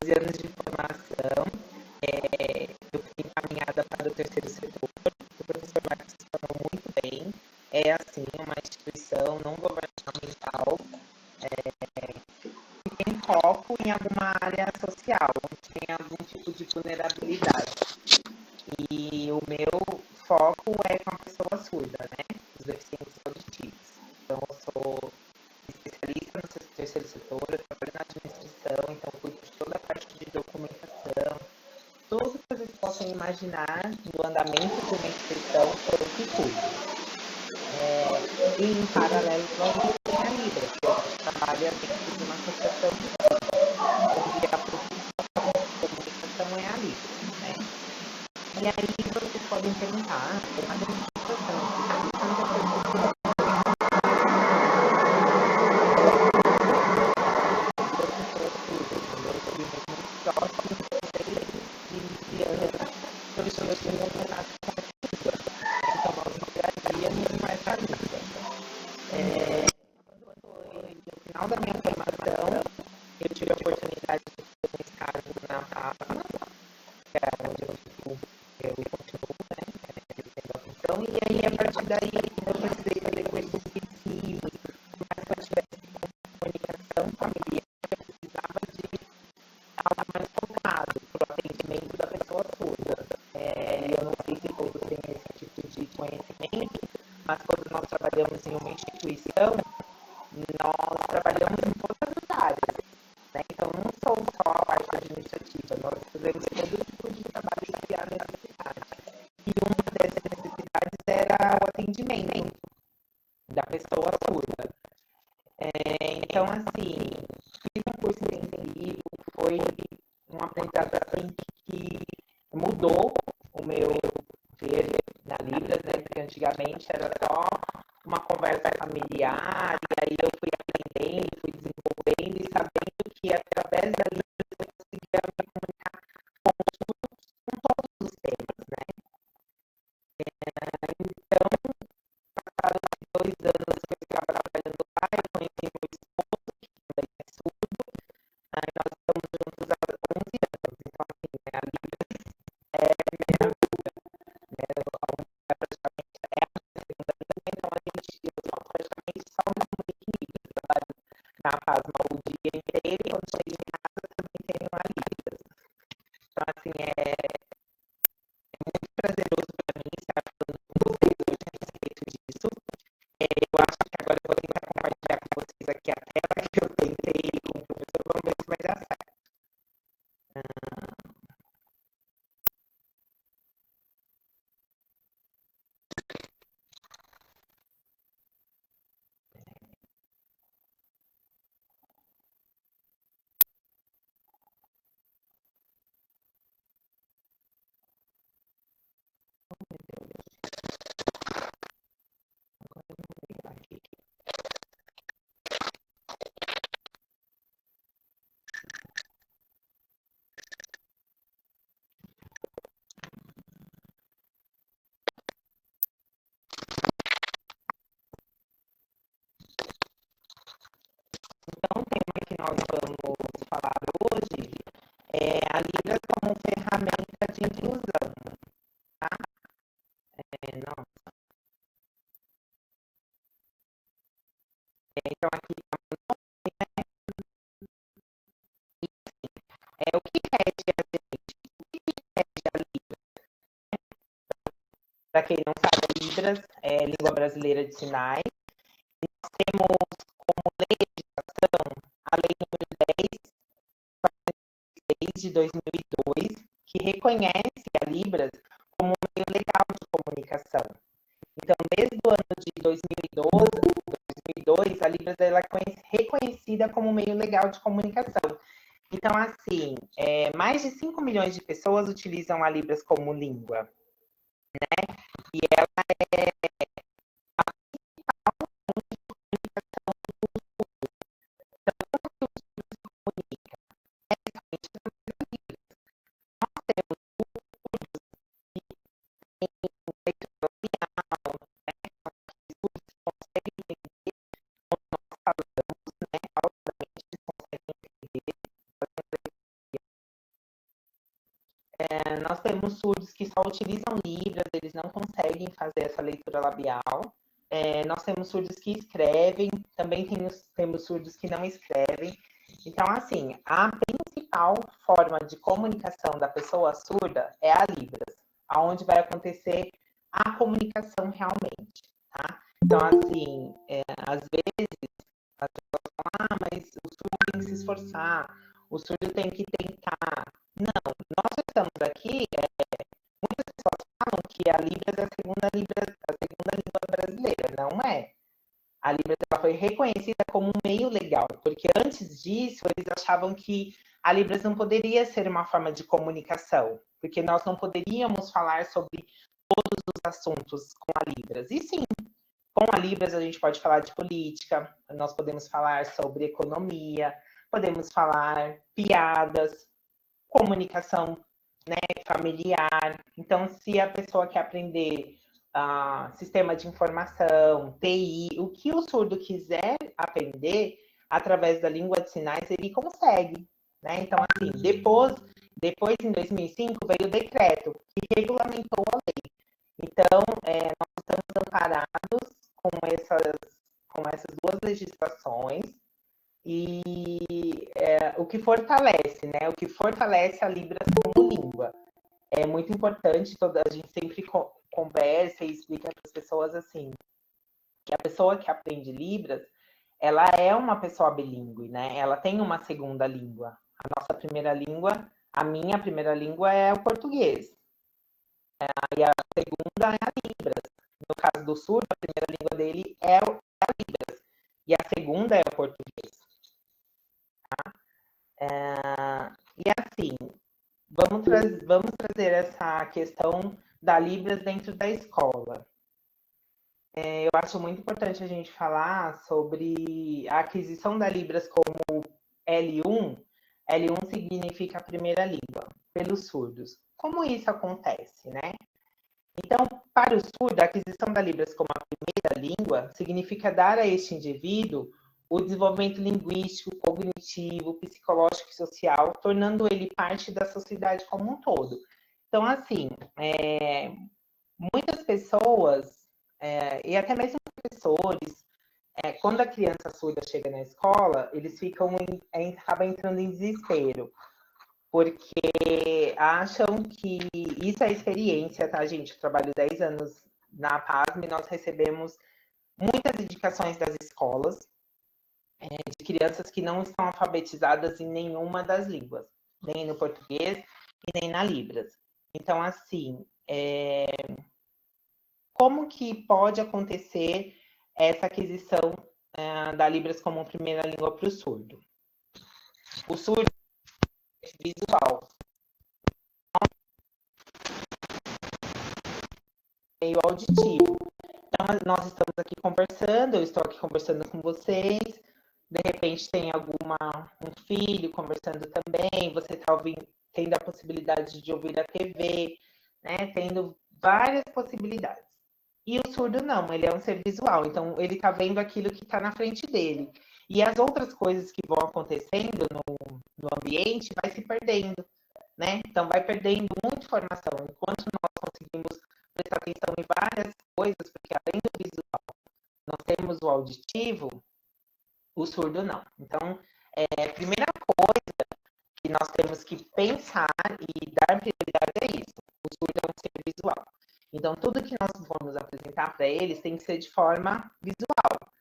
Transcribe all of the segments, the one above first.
12 anos de formação, eu fui encaminhada para o terceiro setor, o professor Marcos falou muito bem, é assim, uma instituição não governamental, que tem foco em alguma área social, onde tem algum tipo de vulnerabilidade. E o meu foco é com a pessoa surda, né? Os deficientes auditivos. Então, eu sou especialista no terceiro setor, eu trabalho na administração, então cuido de toda a parte de documentação, tudo que vocês possam imaginar do andamento de uma instituição, sou eu que cuido. E em paralelo a isso tem a Libra, que a gente trabalha dentro de uma associação onde a principal comunicação é a Libra, né? E aí vocês podem perguntar, tem uma demonstração, no final da minha formação, eu tive a oportunidade de ter um estágio na PAPA, que é onde eu continuo, né, exercendo a função, e aí a partir daí eu precisei fazer coisas específicas, mas se eu tivesse comunicação familiar, eu precisava de algo mais focado para o atendimento da pessoa surda. E eu não sei se todos têm esse tipo de conhecimento, mas quando nós trabalhamos em uma instituição, nós trabalhamos em todas as áreas, né? Então, não sou só a parte administrativa, nós fazemos todo tipo de trabalho que há necessidade. E uma dessas necessidades era o atendimento da pessoa surda. Então, assim, fiz um curso intensivo, foi um aprendizado assim, que mudou o meu ver na Libras, né? Porque antigamente era só uma conversa familiar, e aí eu fui aprendendo, fui desenvolvendo e sabendo que através da Libras eu conseguia me comunicar com todos os temas, né? Então, passados 2 anos que eu estava trabalhando lá, eu conheci meu esposo, que também é surdo, aí nós estamos juntos há 11 anos, então assim, né, a Libras é a minha vida, né? É praticamente é a minha segunda vida, então a gente, eu sou praticamente só me comunico em Libras, trabalho na PASMA o dia inteiro e quando chego em casa também tenho a Libras. Então, assim, muito prazeroso para mim estar falando com vocês hoje a respeito disso. Eu acho que agora eu vou tentar compartilhar com vocês aqui a tela que eu tentei com o professor, vamos ver se vai dar certo. Então, o tema que nós vamos falar hoje é a Libras como ferramenta de inclusão, tá? Não. Então, aqui o que rege a gente? O que rege a Libras? Para quem não sabe, a Libras é língua brasileira de sinais. Nós temos como legislação a Lei número 10 de 2002, que reconhece a Libras como um meio legal de comunicação. Então, desde o ano de 2002, a Libras ela é reconhecida como um meio legal de comunicação. Então, assim, mais de 5 milhões de pessoas utilizam a Libras como língua. E ela nós temos surdos que só utilizam Libras, eles não conseguem fazer essa leitura labial. Nós temos surdos que escrevem, também temos surdos que não escrevem. Então, assim, a principal forma de comunicação da pessoa surda é a Libras, aonde vai acontecer a comunicação realmente, tá? Então, assim, às vezes, as pessoas falam, mas o surdo tem que se esforçar, o surdo tem que tentar. Não, nós estamos aqui, muitas pessoas falam que a Libras é a segunda língua brasileira, não é? A Libras ela foi reconhecida como um meio legal, porque antes disso eles achavam que a Libras não poderia ser uma forma de comunicação, porque nós não poderíamos falar sobre todos os assuntos com a Libras. E sim, com a Libras a gente pode falar de política, nós podemos falar sobre economia, podemos falar piadas, comunicação, né, familiar. Então, se a pessoa quer aprender sistema de informação, TI, o que o surdo quiser aprender através da língua de sinais, ele consegue. Né? Então, assim, depois, em 2005, veio o decreto que regulamentou a lei. Então, nós estamos amparados com essas duas legislações e o que fortalece, né? O que fortalece a Libras como língua. É muito importante, a gente sempre conversa e explica para as pessoas assim, que a pessoa que aprende Libras, ela é uma pessoa bilíngue, né? Ela tem uma segunda língua. A nossa primeira língua, a minha primeira língua é o português. E a segunda é a Libras. No caso do surdo, a primeira língua dele é a Libras. E a segunda é o português. Tá? E assim, vamos trazer essa questão da Libras dentro da escola. Eu acho muito importante a gente falar sobre a aquisição da Libras como L1. L1 significa a primeira língua, pelos surdos. Como isso acontece, né? Então, para o surdo, a aquisição da Libras como a primeira língua significa dar a este indivíduo o desenvolvimento linguístico, cognitivo, psicológico e social, tornando ele parte da sociedade como um todo. Então, assim, muitas pessoas, e até mesmo professores, quando a criança surda chega na escola, eles acabam entrando em desespero, porque acham que isso é experiência, tá, gente? Eu trabalho 10 anos na PASM e nós recebemos muitas indicações das escolas de crianças que não estão alfabetizadas em nenhuma das línguas, nem no português e nem na Libras. Então, assim, como que pode acontecer essa aquisição da Libras como primeira língua para o surdo? O surdo é visual, meio auditivo. Então, nós estamos aqui conversando, eu estou aqui conversando com vocês, de repente tem um filho conversando também, você está tendo a possibilidade de ouvir a TV, né? Tendo várias possibilidades. E o surdo não, ele é um ser visual, então ele está vendo aquilo que está na frente dele. E as outras coisas que vão acontecendo no ambiente vai se perdendo, né? Então vai perdendo muita informação. Enquanto nós conseguimos prestar atenção em várias coisas, porque além do visual, nós temos o auditivo, o surdo não. Então, a primeira coisa que nós temos que pensar e dar prioridade é isso. O surdo é um ser visual. Então, tudo que nós vamos apresentar para eles tem que ser de forma visual.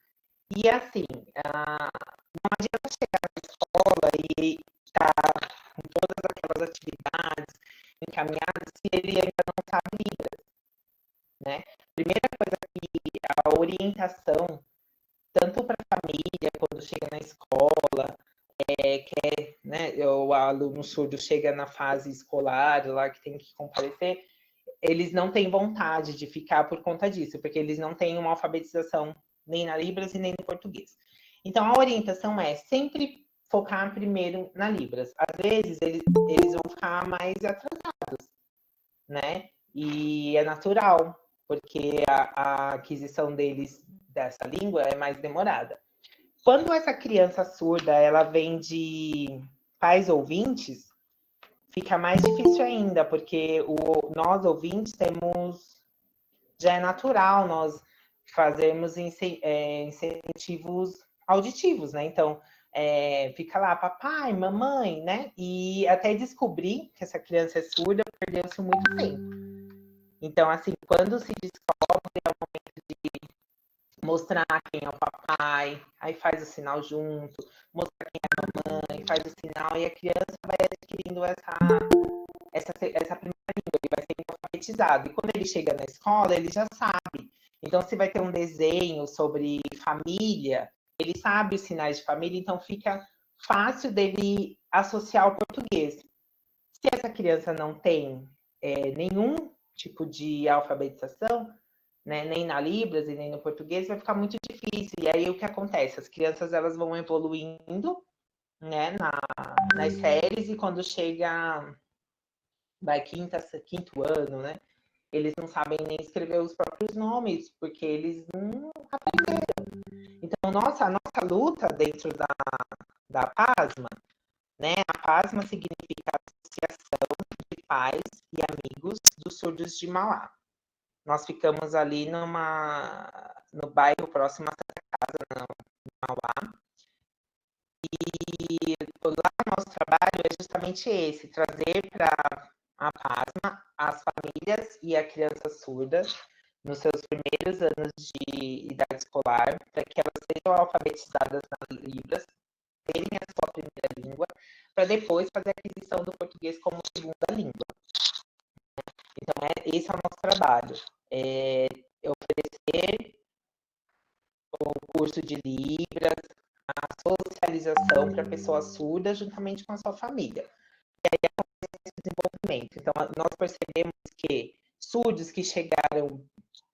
E assim, não adianta chegar na escola e estar com todas aquelas atividades encaminhadas se ele ainda não sabe Libras, né? Primeira coisa que a orientação, tanto para a família, quando chega na escola, né, o aluno surdo chega na fase escolar, lá que tem que comparecer, eles não têm vontade de ficar por conta disso, porque eles não têm uma alfabetização nem na Libras e nem no português. Então, a orientação é sempre focar primeiro na Libras. Às vezes, eles vão ficar mais atrasados, né? E é natural, porque a aquisição deles dessa língua é mais demorada. Quando essa criança surda ela vem de pais ouvintes, fica mais difícil ainda, porque nós ouvintes temos, já é natural nós fazermos incentivos auditivos, né? Então, fica lá, papai, mamãe, né? E até descobrir que essa criança é surda, perdeu-se muito tempo. Então, assim, quando se descobre, é o momento de mostrar quem é o papai, aí faz o sinal junto, mostrar quem é a mamãe, faz o sinal, e a criança vai adquirindo essa primeira língua, ele vai sendo alfabetizado. E quando ele chega na escola, ele já sabe. Então, se vai ter um desenho sobre família, ele sabe os sinais de família, então fica fácil dele associar o português. Se essa criança não tem nenhum tipo de alfabetização, né, nem na Libras e nem no português, vai ficar muito difícil. E aí o que acontece? As crianças elas vão evoluindo, né, nas séries, e quando chega vai quinto ano, né, eles não sabem nem escrever os próprios nomes, porque eles não aprenderam. Então, a nossa luta dentro da PASMA, né, a PASMA significa Associação de Pais e Amigos dos Surdos de Mauá. Nós ficamos ali no bairro próximo a Santa Casa, no Mauá. E lá o nosso trabalho é justamente esse, trazer para a PASMA as famílias e a criança surda nos seus primeiros anos de idade escolar, para que elas sejam alfabetizadas nas Libras, terem a sua primeira língua, para depois fazer a aquisição do português como segunda língua. Então, esse é o nosso trabalho. É oferecer o curso de Libras, a socialização para a pessoa surda juntamente com a sua família. E aí acontece esse desenvolvimento. Então, nós percebemos que surdos que chegaram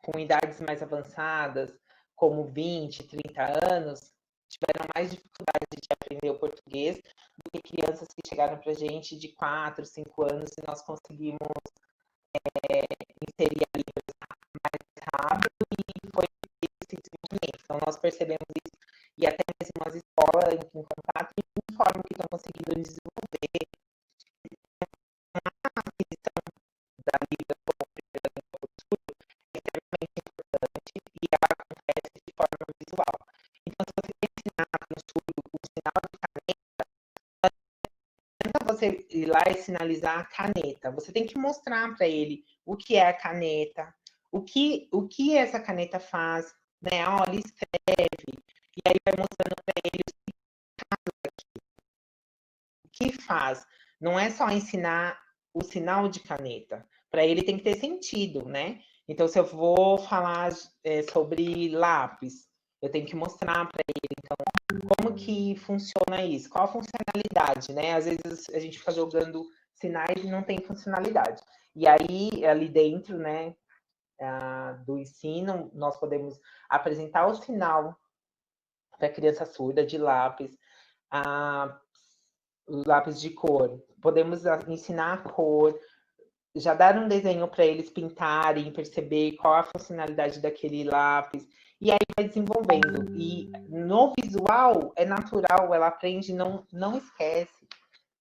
com idades mais avançadas, como 20, 30 anos, tiveram mais dificuldade de aprender o português do que crianças que chegaram para a gente de 4, 5 anos e nós conseguimos inserir a língua mais rápido e foi esse desenvolvimento. Então, nós percebemos isso e até mesmo as escolas em contato informam que estão conseguindo desenvolver a aquisição da língua como primeira língua portuguesa é extremamente importante e ela acontece de forma visual. Então, se você quer ensinar para um surdo o sinal de caneta, não adianta você ir lá e sinalizar a caneta. Você tem que mostrar para ele o que é a caneta, o que essa caneta faz, né? Olha, escreve. E aí vai mostrando para ele o que faz. Não é só ensinar o sinal de caneta. Para ele tem que ter sentido, né? Então, se eu vou falar sobre lápis, eu tenho que mostrar para ele, então, como que funciona isso? Qual a funcionalidade, né? Às vezes a gente fica jogando sinais e não tem funcionalidade. E aí, ali dentro, né, do ensino, nós podemos apresentar o sinal para a criança surda de lápis, lápis de cor. Podemos ensinar a cor, já dar um desenho para eles pintarem, perceber qual a funcionalidade daquele lápis, e aí vai desenvolvendo. E no visual é natural, ela aprende, não esquece.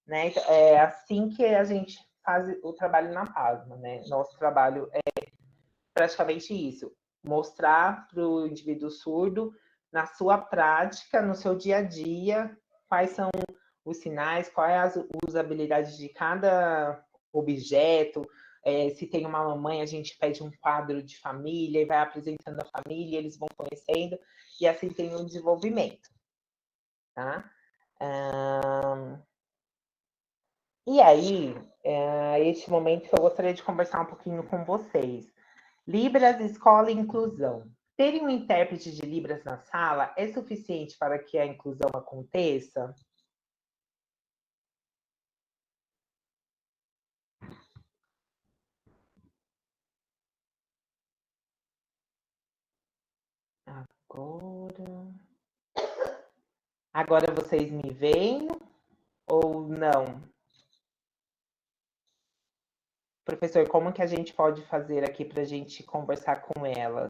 Né? É assim que a gente faz o trabalho na PASMA, né? Nosso trabalho é praticamente isso, mostrar para o indivíduo surdo, na sua prática, no seu dia a dia, quais são os sinais, qual é a usabilidade de cada objeto. Se tem uma mamãe, a gente pede um quadro de família e vai apresentando a família, eles vão conhecendo, e assim tem um desenvolvimento. Tá? E aí, este momento que eu gostaria de conversar um pouquinho com vocês. Libras, escola e inclusão. Terem um intérprete de Libras na sala é suficiente para que a inclusão aconteça? Agora. Agora vocês me veem ou não? Professor, como que a gente pode fazer aqui para a gente conversar com elas?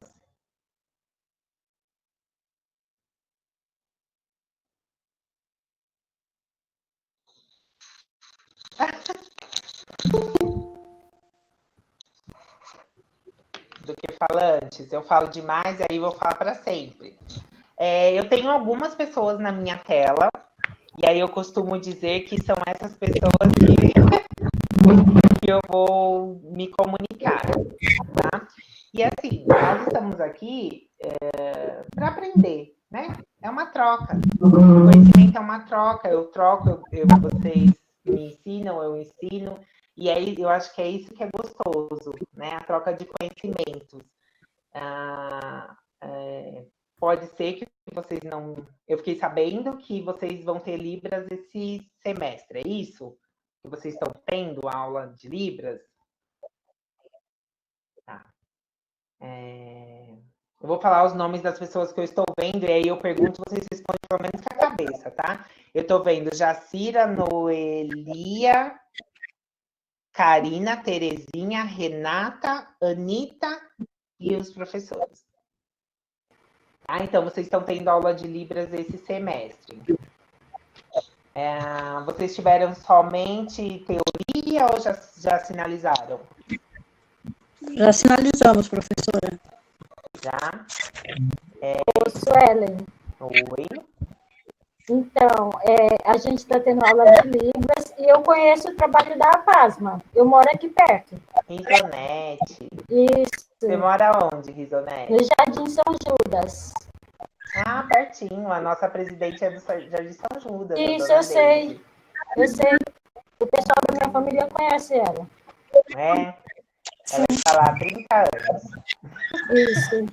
falantes, eu falo demais e aí vou falar para sempre. Eu tenho algumas pessoas na minha tela, e aí eu costumo dizer que são essas pessoas que eu vou me comunicar, tá? E assim, nós estamos aqui para aprender, né? É uma troca. O conhecimento é uma troca. Eu troco, vocês me ensinam, eu ensino. E aí eu acho que é isso que é gostoso, né? A troca de conhecimentos. Pode ser que vocês não. Eu fiquei sabendo que vocês vão ter Libras esse semestre, é isso? Que vocês estão tendo aula de Libras? Tá. Eu vou falar os nomes das pessoas que eu estou vendo, e aí eu pergunto, vocês respondem pelo menos com a cabeça, tá? Eu estou vendo Jacira, Noelia, Karina, Terezinha, Renata, Anitta e os professores. Então, vocês estão tendo aula de Libras esse semestre. Vocês tiveram somente teoria ou já sinalizaram? Já sinalizamos, professora. Já? Suelen. Oi. Então, a gente está tendo aula de Libras e eu conheço o trabalho da Apasma. Eu moro aqui perto. Risonete. Isso. Você mora onde, Risonete? No Jardim São Judas. Pertinho. A nossa presidente é do Jardim São Judas. Isso, eu sei. Eu sei. O pessoal da minha família conhece ela. Ela está lá há 30 anos. Isso.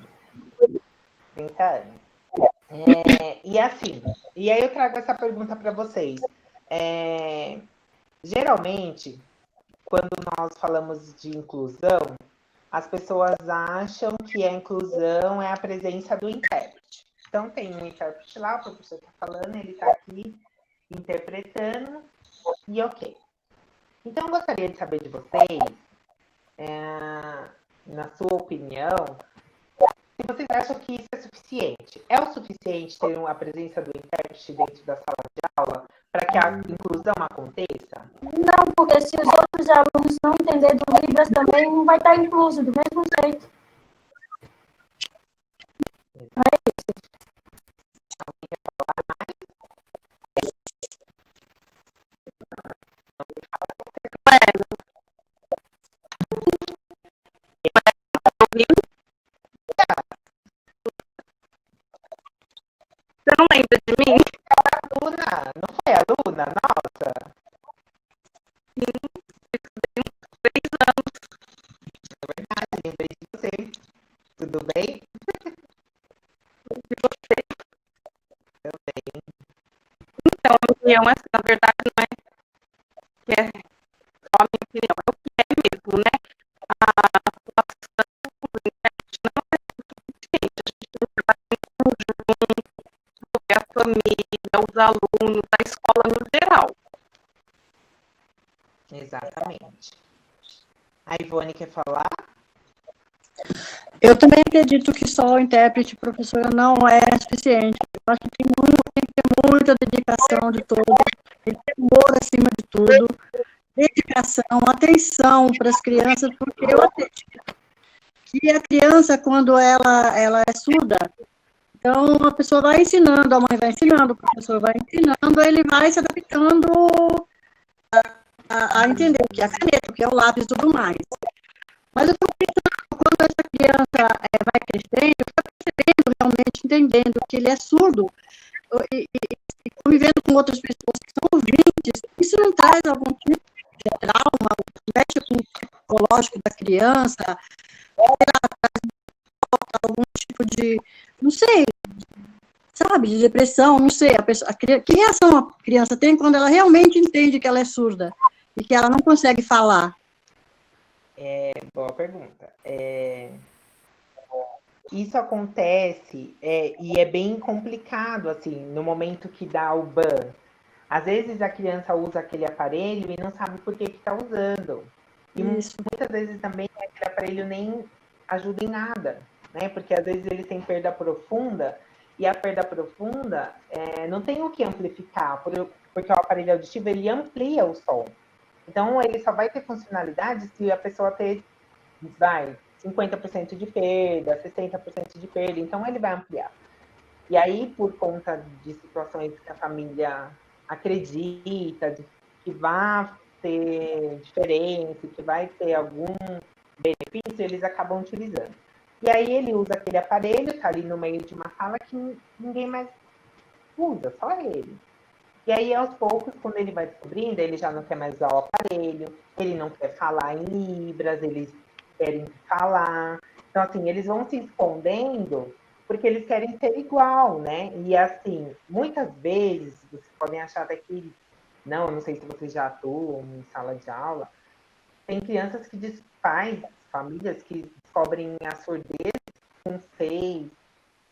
30 anos. E assim, e aí eu trago essa pergunta para vocês. Geralmente, quando nós falamos de inclusão, as pessoas acham que a inclusão é a presença do intérprete. Então, tem um intérprete lá, o professor está falando, ele está aqui interpretando, e ok. Então, eu gostaria de saber de vocês, na sua opinião, se vocês acham que isso é suficiente. É o suficiente ter a presença do intérprete dentro da sala de aula para que a inclusão aconteça? Não, porque se os outros alunos não entenderem do Libras também, não vai estar incluso do mesmo jeito. É isso. Alguém quer falar mais? Você não lembra de mim? Aluna, não foi aluna? Nossa! Sim, eu estudei uns 3 anos. É verdade, lembrei de você. Tudo bem? De você. Eu bem. Então, a minha opinião, na verdade, não é que é só a minha opinião, é o que é mesmo, né? A atuação do intérprete não é suficiente. A gente tem que trabalhar em conjunto, a família, os alunos, a escola no geral. Exatamente. A Ivone quer falar? Eu também acredito que só o intérprete, professora, não é suficiente. Eu acho que tem que ter muita dedicação de todos, tem que ter amor acima de tudo, dedicação, atenção para as crianças, porque eu acredito que a criança, quando ela é surda, então a pessoa vai ensinando, a mãe vai ensinando, o professor vai ensinando, ele vai se adaptando a entender o que é a caneta, o que é o lápis e tudo mais. Mas eu estou pensando, quando essa criança vai crescendo, está percebendo realmente, entendendo que ele é surdo e convivendo com outras pessoas que são ouvintes, isso não traz algum tipo de trauma, mexe com o psicológico da criança, traz algum tipo de, não sei, sabe, de depressão, não sei, que reação a criança tem quando ela realmente entende que ela é surda e que ela não consegue falar? Boa pergunta. Isso acontece e é bem complicado, assim, no momento que dá o ban. Às vezes a criança usa aquele aparelho e não sabe por que está usando. E muitas vezes também aquele aparelho nem ajuda em nada, né? Porque às vezes ele tem perda profunda e a perda profunda não tem o que amplificar, porque o aparelho auditivo ele amplia o som. Então ele só vai ter funcionalidade se a pessoa ter 50% de perda, 60% de perda, então ele vai ampliar. E aí, por conta de situações que a família acredita, que vai ter diferença, que vai ter algum benefício, eles acabam utilizando. E aí ele usa aquele aparelho, está ali no meio de uma sala que ninguém mais usa, só ele. E aí, aos poucos, quando ele vai descobrindo, ele já não quer mais usar o aparelho, ele não quer falar em libras, eles querem falar. Então, assim, eles vão se escondendo porque eles querem ser igual, né? E, assim, muitas vezes, vocês podem achar até que, não sei se vocês já atuam em sala de aula, tem crianças que pais, famílias que descobrem a surdez com 6,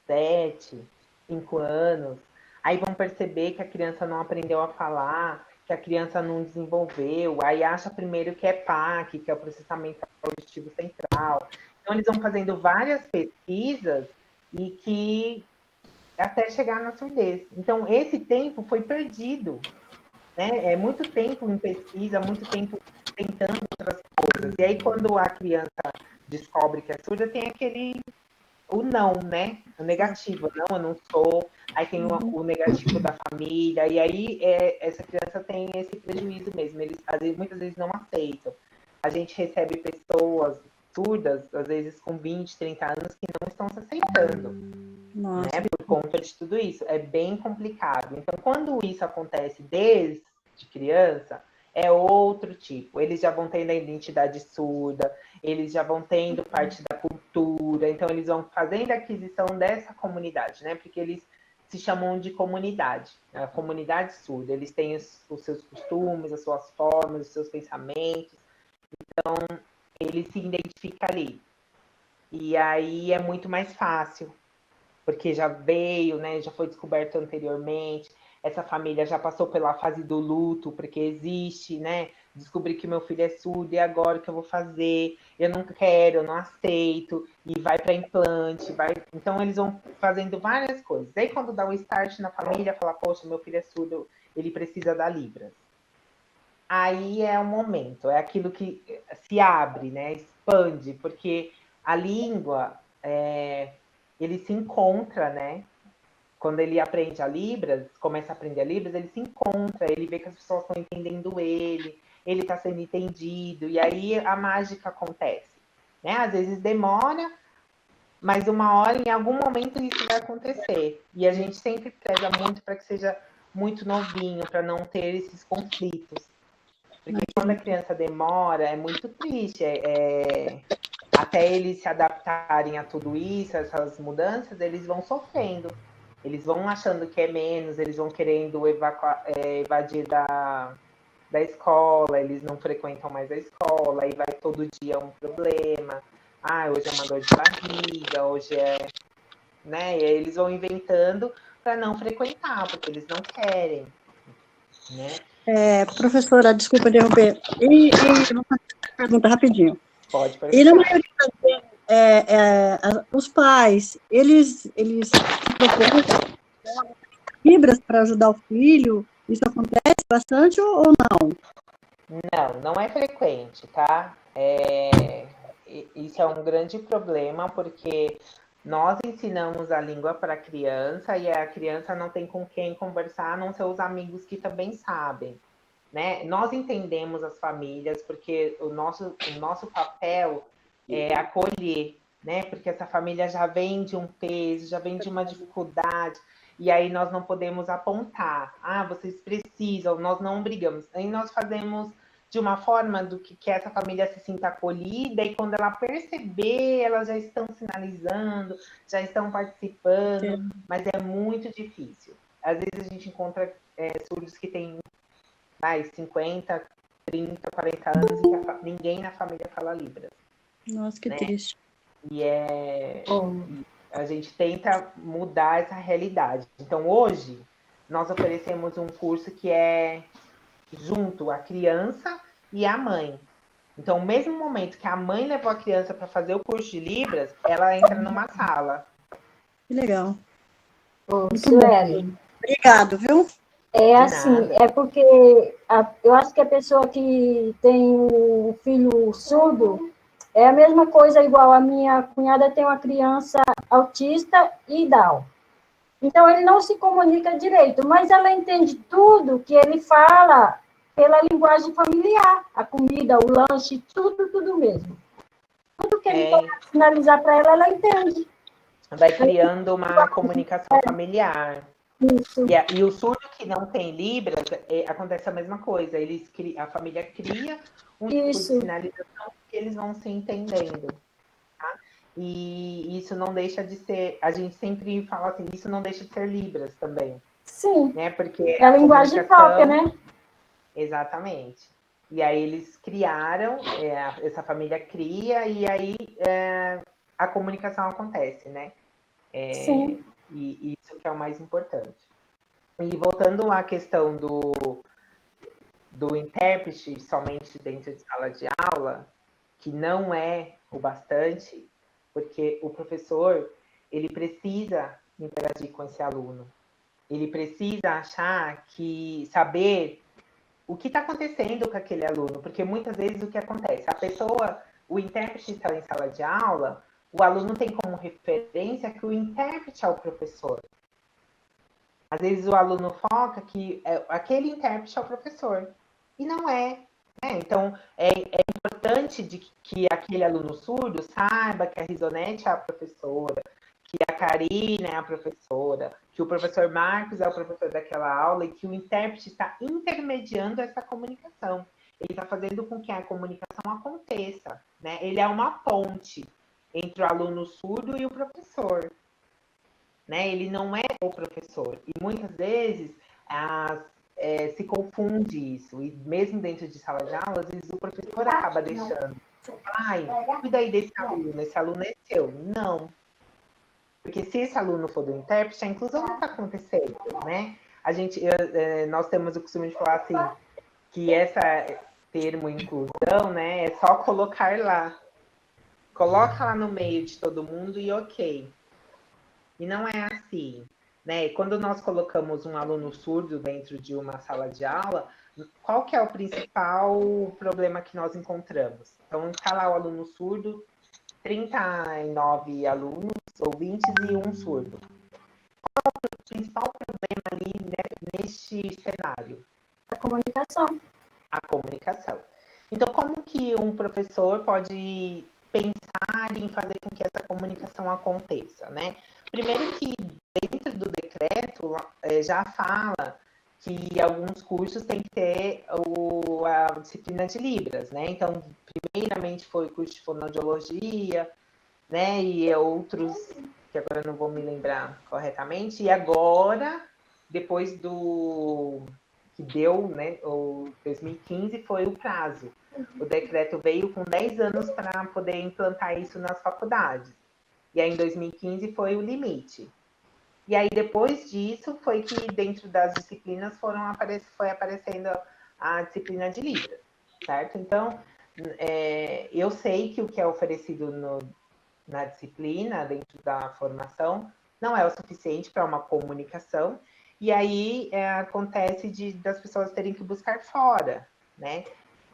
7, 5 anos. Aí vão perceber que a criança não aprendeu a falar, que a criança não desenvolveu. Aí acha primeiro que é PAC, que é o processamento auditivo central. Então, eles vão fazendo várias pesquisas e que até chegar na surdez. Então, esse tempo foi perdido. Né? É muito tempo em pesquisa, muito tempo tentando outras coisas. E aí, quando a criança descobre que é surda, tem o não, né? O negativo, não, eu não sou. Aí tem o negativo da família, e aí essa criança tem esse prejuízo mesmo. Eles muitas vezes não aceitam. A gente recebe pessoas surdas, às vezes com 20, 30 anos, que não estão se aceitando. Né? Por conta de tudo isso. É bem complicado. Então, quando isso acontece desde criança, é outro tipo. Eles já vão tendo a identidade surda, eles já vão tendo parte da cultura, então eles vão fazendo a aquisição dessa comunidade, né? Porque eles se chamam de comunidade, a comunidade surda. Eles têm os seus costumes, as suas formas, os seus pensamentos, então ele se identifica ali. E aí é muito mais fácil, porque já veio, né? Já foi descoberto anteriormente. Essa família já passou pela fase do luto, porque existe, né? Descobri que meu filho é surdo e agora o que eu vou fazer? Eu não quero, eu não aceito, e vai para implante, vai. Então eles vão fazendo várias coisas. Aí quando dá o start na família, fala, poxa, meu filho é surdo, ele precisa da Libras. Aí é o momento, é aquilo que se abre, né? Expande, porque a língua ele se encontra, né? Quando ele aprende a Libras, começa a aprender a Libras, ele se encontra, ele vê que as pessoas estão entendendo ele está sendo entendido, e aí a mágica acontece. Né? Às vezes demora, mas uma hora, em algum momento, isso vai acontecer. E a gente sempre preza muito para que seja muito novinho, para não ter esses conflitos. Porque quando a criança demora, é muito triste. Até eles se adaptarem a tudo isso, essas mudanças, eles vão sofrendo. Eles vão achando que é menos, eles vão querendo evadir da escola, eles não frequentam mais a escola, aí vai todo dia um problema. Hoje é uma dor de barriga, hoje é... Né? E aí eles vão inventando para não frequentar, porque eles não querem. Né? Professora, desculpa interromper. E uma pergunta rapidinho. Pode perguntar. E na maioria das vezes, os pais, eles procuram Libras para ajudar o filho? Isso acontece bastante ou não? Não é frequente, tá? Isso é um grande problema, porque nós ensinamos a língua para a criança e a criança não tem com quem conversar, a não ser os amigos que também sabem. Né? Nós entendemos as famílias, porque o nosso papel é acolher, né? Porque essa família já vem de um peso, já vem de uma dificuldade, e aí nós não podemos apontar, vocês precisam, nós não brigamos. Aí nós fazemos de uma forma do que essa família se sinta acolhida, e quando ela perceber, elas já estão sinalizando, já estão participando, mas é muito difícil. Às vezes a gente encontra surdos que têm 50, 30, 40 anos e que ninguém na família fala Libras. Nossa, que triste. E a gente tenta mudar essa realidade. Então, hoje, nós oferecemos um curso que é junto a criança e a mãe. Então, no mesmo momento que a mãe levou a criança para fazer o curso de Libras, ela entra numa sala. Que legal. Sueli. Obrigado, viu? Assim, é porque eu acho que a pessoa que tem o filho surdo, É a mesma coisa, igual a minha cunhada tem uma criança autista e Down. Então, ele não se comunica direito, mas ela entende tudo que ele fala pela linguagem familiar. A comida, o lanche, tudo mesmo. Tudo que ele quer sinalizar para ela, ela entende. Vai criando uma comunicação familiar. Isso. E o surdo que não tem Libras, acontece a mesma coisa. A família cria um tipo de sinalização que eles vão se entendendo. Tá? E isso não deixa de ser... A gente sempre fala assim, isso não deixa de ser Libras também. Sim. Né? Porque é a linguagem própria, né? Exatamente. E aí eles criaram, essa família cria, e aí a comunicação acontece, né? Sim. E isso que é o mais importante. E voltando à questão do intérprete somente dentro de sala de aula, que não é o bastante, porque o professor, ele precisa interagir com esse aluno. Ele precisa saber o que está acontecendo com aquele aluno, porque muitas vezes o que acontece? O intérprete está em sala de aula, o aluno tem como referência que o intérprete é o professor. Às vezes o aluno foca que aquele intérprete é o professor, e não é. Né? Então, é importante que aquele aluno surdo saiba que a Risonete é a professora, que a Karina é a professora, que o professor Marcos é o professor daquela aula e que o intérprete está intermediando essa comunicação. Ele está fazendo com que a comunicação aconteça. Né? Ele é uma ponte entre o aluno surdo e o professor. Né? Ele não é o professor. E muitas vezes se confunde isso. E mesmo dentro de sala de aula, às vezes o professor acaba deixando. Ai, cuida aí desse aluno, esse aluno é seu. Não. Porque se esse aluno for do intérprete, a inclusão não está acontecendo, né? Nós temos o costume de falar assim, que esse termo inclusão, né, é só colocar lá. Coloca lá no meio de todo mundo e ok. E não é assim, né? Quando nós colocamos um aluno surdo dentro de uma sala de aula, qual que é o principal problema que nós encontramos? Então, está lá o aluno surdo, 39 alunos, ouvintes e um surdo. Qual é o principal problema ali neste cenário? A comunicação. A comunicação. Então, como que um professor pode pensar em fazer com que essa comunicação aconteça, né? Primeiro que dentro do decreto já fala que alguns cursos têm que ter a disciplina de Libras, né? Então, primeiramente foi o curso de fonoaudiologia, né? E outros que agora não vou me lembrar corretamente. E agora, depois que deu, né, o 2015 foi o prazo. O decreto veio com 10 anos para poder implantar isso nas faculdades. E aí, em 2015, foi o limite. E aí, depois disso, foi que dentro das disciplinas foi aparecendo a disciplina de Libras, certo? Então, eu sei que o que é oferecido na disciplina, dentro da formação, não é o suficiente para uma comunicação, e aí acontece das pessoas terem que buscar fora, né?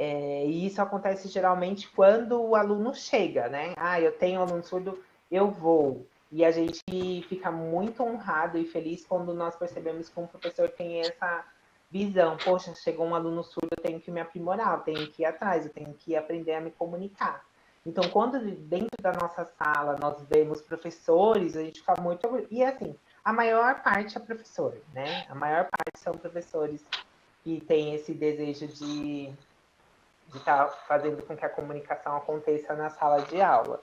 E isso acontece geralmente quando o aluno chega, né? Eu tenho um aluno surdo, eu vou. E a gente fica muito honrado e feliz quando nós percebemos que um professor tem essa visão. Poxa, chegou um aluno surdo, eu tenho que me aprimorar, eu tenho que ir atrás, eu tenho que aprender a me comunicar. Então, quando dentro da nossa sala nós vemos professores, a gente fica muito... E assim, a maior parte é professor, né? A maior parte são professores que têm esse desejo de estar fazendo com que a comunicação aconteça na sala de aula.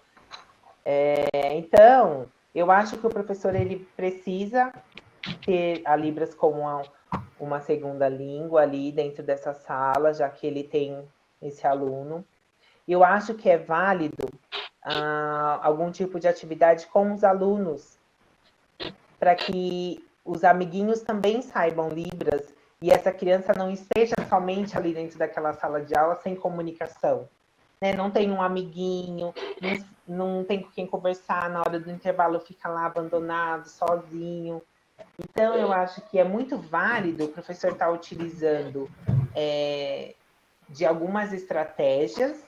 Então, eu acho que o professor ele precisa ter a Libras como uma segunda língua ali dentro dessa sala, já que ele tem esse aluno. Eu acho que é válido algum tipo de atividade com os alunos, para que os amiguinhos também saibam Libras e essa criança não esteja somente ali dentro daquela sala de aula sem comunicação. Né? Não tem um amiguinho, não tem com quem conversar, na hora do intervalo fica lá abandonado, sozinho. Então, eu acho que é muito válido o professor estar utilizando de algumas estratégias,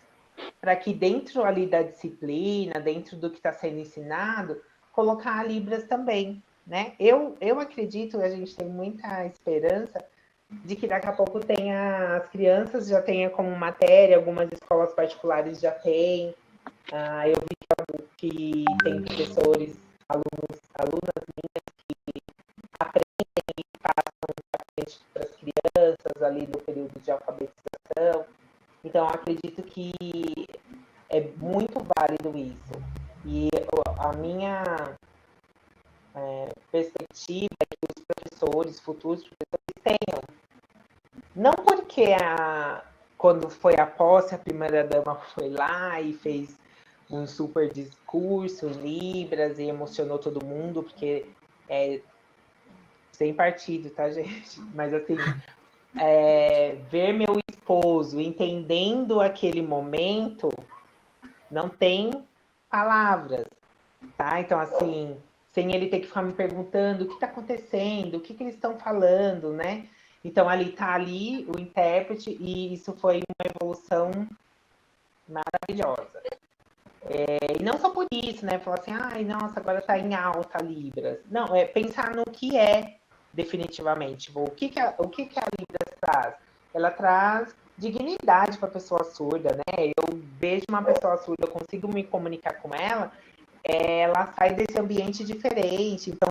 para que dentro ali da disciplina, dentro do que está sendo ensinado, colocar a Libras também, né? Eu acredito, a gente tem muita esperança de que daqui a pouco tenha, as crianças já tenha como matéria, algumas escolas particulares já têm. Eu vi que tem professores, alunas aprendem e passam para as crianças ali no período de alfabetização. Então, acredito que é muito válido isso. E a minha perspectiva é que os professores, futuros professores, tenham. Não porque quando foi a posse, a primeira-dama foi lá e fez um super discurso em Libras e emocionou todo mundo, porque sem partido, tá, gente? Mas assim, ver meu esposo entendendo aquele momento, não tem palavras, tá? Então, assim, sem ele ter que ficar me perguntando o que está acontecendo, o que eles estão falando, né? Então, tá ali o intérprete, e isso foi uma evolução maravilhosa. E não só por isso, né? Falar assim, ai, nossa, agora está em alta Libras. Não, é pensar no que é definitivamente. Tipo, o que a Libras traz? Ela traz dignidade para a pessoa surda, né? Eu vejo uma pessoa surda, eu consigo me comunicar com ela, ela sai desse ambiente diferente. Então,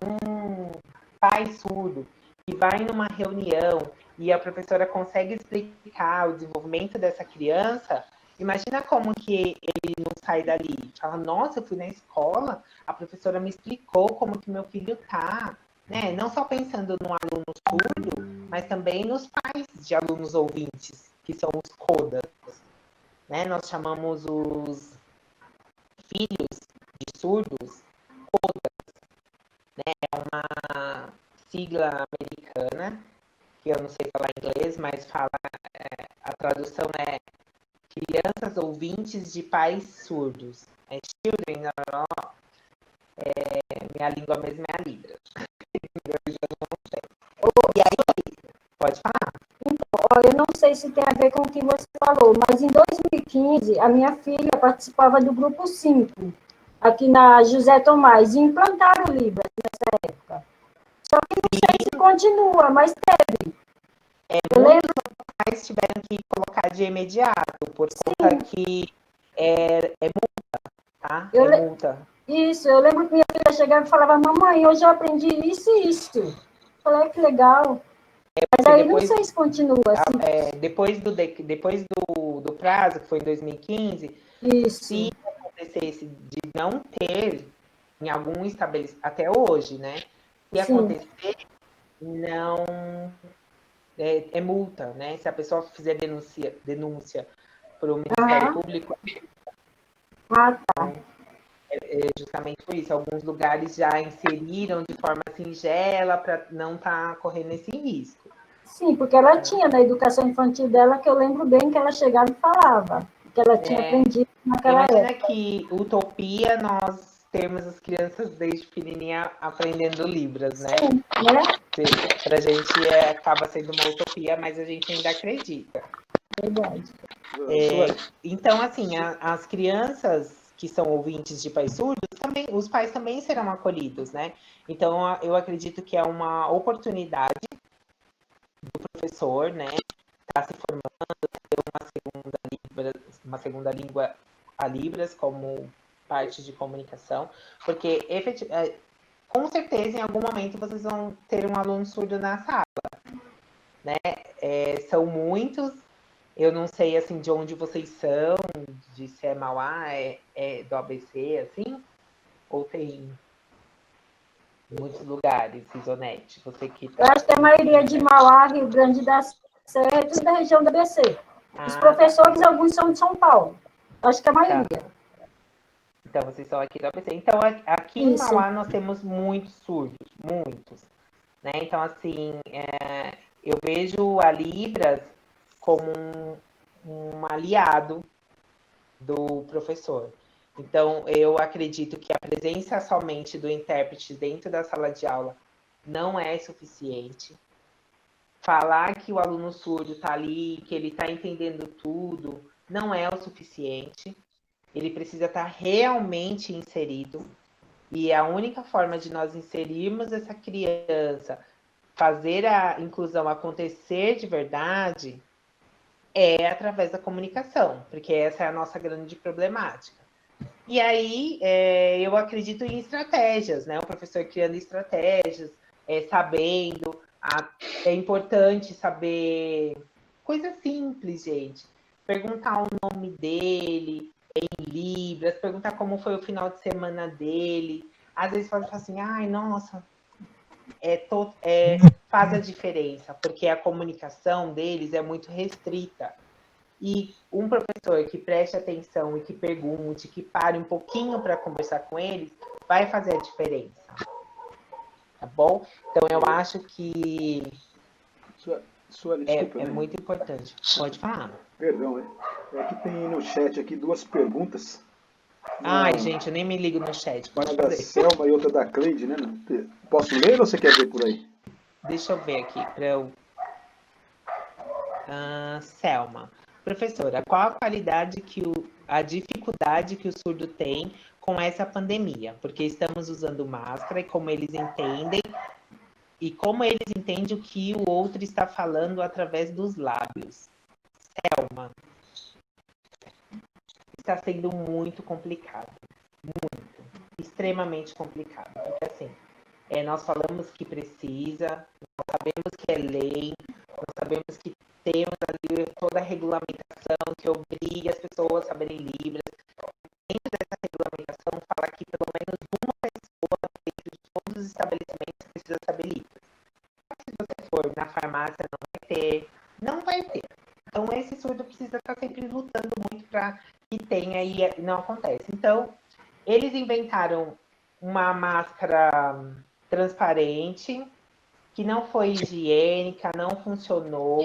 um pai surdo que vai numa reunião e a professora consegue explicar o desenvolvimento dessa criança, imagina como que ele não sai dali. Fala, nossa, eu fui na escola, a professora me explicou como que meu filho tá, né? Não só pensando no aluno surdo, mas também nos pais de alunos ouvintes, que são os CODAs, né? Nós chamamos os filhos de surdos CODAs, né? É uma sigla americana, que eu não sei falar inglês, mas a tradução é crianças ouvintes de pais surdos. Children, minha língua mesmo é a Libras. E aí, pode falar. Eu não sei se tem a ver com o que você falou, mas em 2015, a minha filha participava do grupo 5, aqui na José Tomás, e implantaram o Libras nessa época. Só que não sei se continua, mas teve. Muitos pais tiveram que colocar de imediato, por conta que é multa, tá? Multa. Isso, eu lembro que minha filha chegava e falava, mamãe, hoje eu aprendi isso e isso. Eu falei, que legal. Mas aí depois, não sei se continua assim. Depois do prazo, que foi em 2015, isso. Se acontecesse de não ter em algum estabelecimento, até hoje, né? Se acontecer, não é multa, né? Se a pessoa fizer denúncia para o Ministério Público, tá. Justamente por isso. Alguns lugares já inseriram de forma singela para não estar correndo esse risco. Sim, porque ela tinha na educação infantil dela, que eu lembro bem que ela chegava e falava, que ela tinha aprendido naquela época. Imagina que utopia nós termos as crianças desde pequenininha aprendendo Libras, né? Sim, né? Para a gente acaba sendo uma utopia, mas a gente ainda acredita. Verdade. Então, assim, as crianças que são ouvintes de pais surdos, os pais também serão acolhidos, né? Então, eu acredito que é uma oportunidade do professor, né? Estar se formando, ter uma segunda língua a Libras como parte de comunicação, porque com certeza em algum momento vocês vão ter um aluno surdo na sala, né? São muitos. Eu não sei, assim, de onde vocês são, se é Mauá, do ABC, assim, ou tem muitos lugares, Isonete, você que tá... Eu acho que a maioria de Mauá, Rio Grande da Serra, é tudo da região do ABC. Os professores, alguns são de São Paulo. Acho que a maioria. Então, vocês são aqui do ABC. Então, aqui em Mauá, nós temos muitos surdos, muitos. Né? Então, assim, eu vejo a Libras como um aliado do professor. Então, eu acredito que a presença somente do intérprete dentro da sala de aula não é suficiente. Falar que o aluno surdo está ali, que ele está entendendo tudo, não é o suficiente. Ele precisa estar realmente inserido. E a única forma de nós inserirmos essa criança, fazer a inclusão acontecer de verdade, é através da comunicação, porque essa é a nossa grande problemática. E aí, eu acredito em estratégias, né? O professor criando estratégias, sabendo. É importante saber coisa simples, gente. Perguntar o nome dele em Libras, perguntar como foi o final de semana dele. Às vezes pode falar assim, ai, nossa, faz a diferença, porque a comunicação deles é muito restrita. E um professor que preste atenção e que pergunte, que pare um pouquinho para conversar com eles, vai fazer a diferença. Tá bom? Então, eu acho que desculpa, é muito importante. Pode falar. Perdão, é que tem no chat aqui duas perguntas. Ai, gente, eu nem me ligo no chat. Pode uma fazer. da Selma e outra da Cleide, né? Posso ler ou você quer ver por aí? Deixa eu ver aqui para eu... Selma. Professora, qual a qualidade a dificuldade que o surdo tem com essa pandemia? Porque estamos usando máscara e como eles entendem o que o outro está falando através dos lábios. Selma, está sendo muito complicado. Muito. Extremamente complicado. Porque assim, nós falamos que precisa, nós sabemos que é lei, nós sabemos que temos ali toda a regulamentação que obriga as pessoas a saberem Libras. Dentro dessa regulamentação, fala que pelo menos uma pessoa dentro de todos os estabelecimentos precisa saber Libras. Se você for na farmácia, não vai ter. Então, esse surdo precisa estar sempre lutando muito para que tenha e não acontece. Então, eles inventaram uma máscara transparente, que não foi higiênica, não funcionou.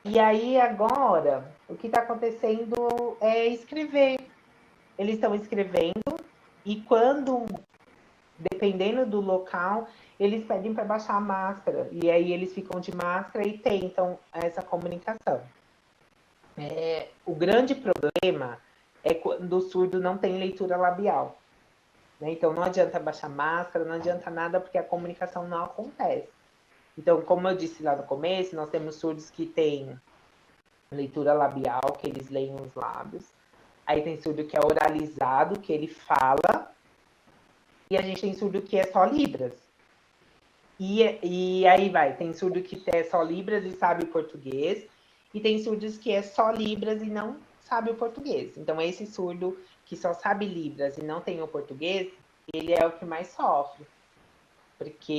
E aí, agora, o que está acontecendo é escrever. Eles estão escrevendo e quando, dependendo do local, eles pedem para baixar a máscara. E aí eles ficam de máscara e tentam essa comunicação. O grande problema é quando o surdo não tem leitura labial. Então, não adianta baixar máscara, não adianta nada, porque a comunicação não acontece. Então, como eu disse lá no começo, nós temos surdos que têm leitura labial, que eles leem os lábios. Aí tem surdo que é oralizado, que ele fala. E a gente tem surdo que é só Libras. E aí tem surdo que é só Libras e sabe português. E tem surdos que é só Libras e não sabe o português. Então, esse surdo que só sabe Libras e não tem o português, ele é o que mais sofre. Porque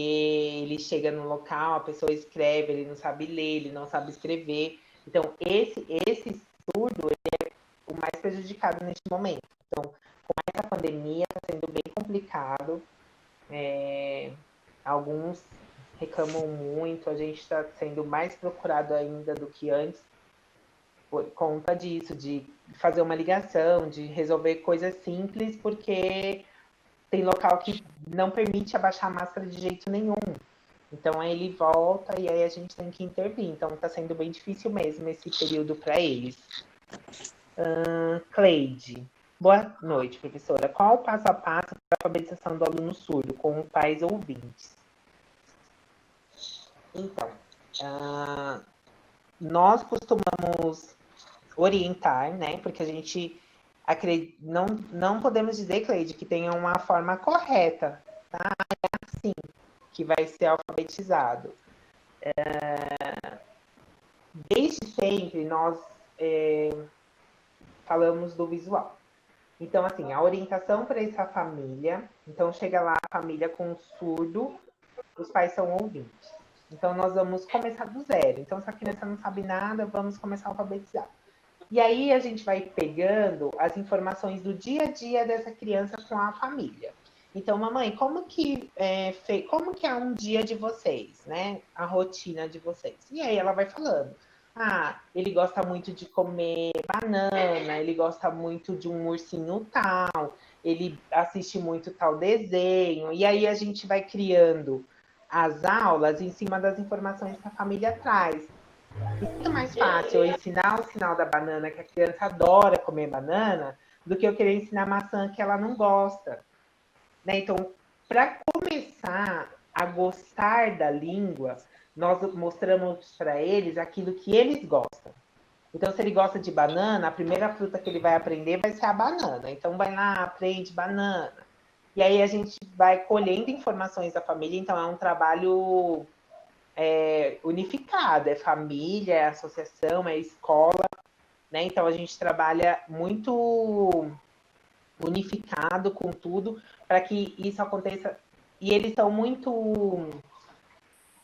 ele chega no local, a pessoa escreve, ele não sabe ler, ele não sabe escrever. Então, esse surdo ele é o mais prejudicado neste momento. Então, com essa pandemia, está sendo bem complicado. Alguns reclamam muito, a gente está sendo mais procurado ainda do que antes, por conta disso, de fazer uma ligação, de resolver coisas simples, porque tem local que não permite abaixar a máscara de jeito nenhum. Então, aí ele volta e aí a gente tem que intervir. Então, está sendo bem difícil mesmo esse período para eles. Cleide. Boa noite, professora. Qual o passo a passo para a alfabetização do aluno surdo com os pais ouvintes? Então, nós costumamos orientar, né? Porque a gente não podemos dizer, Cleide, que tenha uma forma correta, tá? É assim que vai ser alfabetizado. Desde sempre, nós falamos do visual. Então, assim, a orientação para essa família, então chega lá a família com surdo, os pais são ouvintes. Então, nós vamos começar do zero. Então, se a criança não sabe nada, vamos começar a alfabetizar. E aí, a gente vai pegando as informações do dia a dia dessa criança com a família. Então, mamãe, como que é um dia de vocês, né? A rotina de vocês. E aí, ela vai falando. Ele gosta muito de comer banana, ele gosta muito de um ursinho tal, ele assiste muito tal desenho. E aí, a gente vai criando as aulas em cima das informações que a família traz. Muito mais fácil eu ensinar o sinal da banana, que a criança adora comer banana, do que eu querer ensinar maçã que ela não gosta. Né? Então, para começar a gostar da língua, nós mostramos para eles aquilo que eles gostam. Então, se ele gosta de banana, a primeira fruta que ele vai aprender vai ser a banana. Então, vai lá, aprende banana. E aí a gente vai colhendo informações da família. Então, é um trabalho unificado. É família, é associação, é escola. Né? Então, a gente trabalha muito unificado com tudo para que isso aconteça. E eles são muito.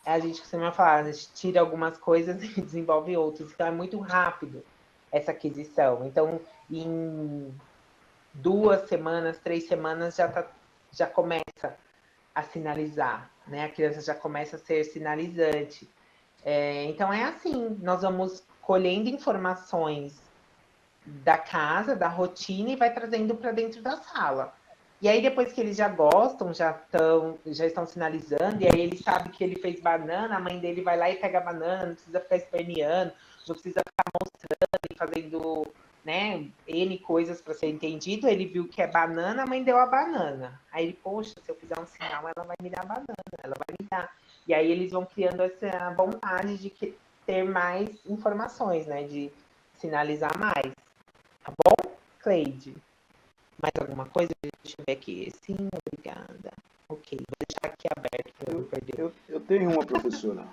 A gente costuma falar, a gente tira algumas coisas e desenvolve outras. Então, é muito rápido essa aquisição. Então, em 2 semanas, 3 semanas, já começa a sinalizar, né? A criança já começa a ser sinalizante. Então, é assim, nós vamos colhendo informações da casa, da rotina, e vai trazendo para dentro da sala. E aí, depois que eles já gostam, já estão sinalizando, e aí ele sabe que ele fez banana, a mãe dele vai lá e pega a banana, não precisa ficar esperneando, não precisa ficar mostrando e fazendo, né, N coisas para ser entendido. Ele viu que é banana, a mãe deu a banana. Aí ele, poxa, se eu fizer um sinal, ela vai me dar a banana, ela vai me dar. E aí eles vão criando essa vontade de ter mais informações, né, de sinalizar mais. Tá bom, Cleide? Mais alguma coisa? Deixa eu ver aqui. Sim, obrigada. Ok, vou deixar aqui aberto para não perder. Eu tenho uma professora.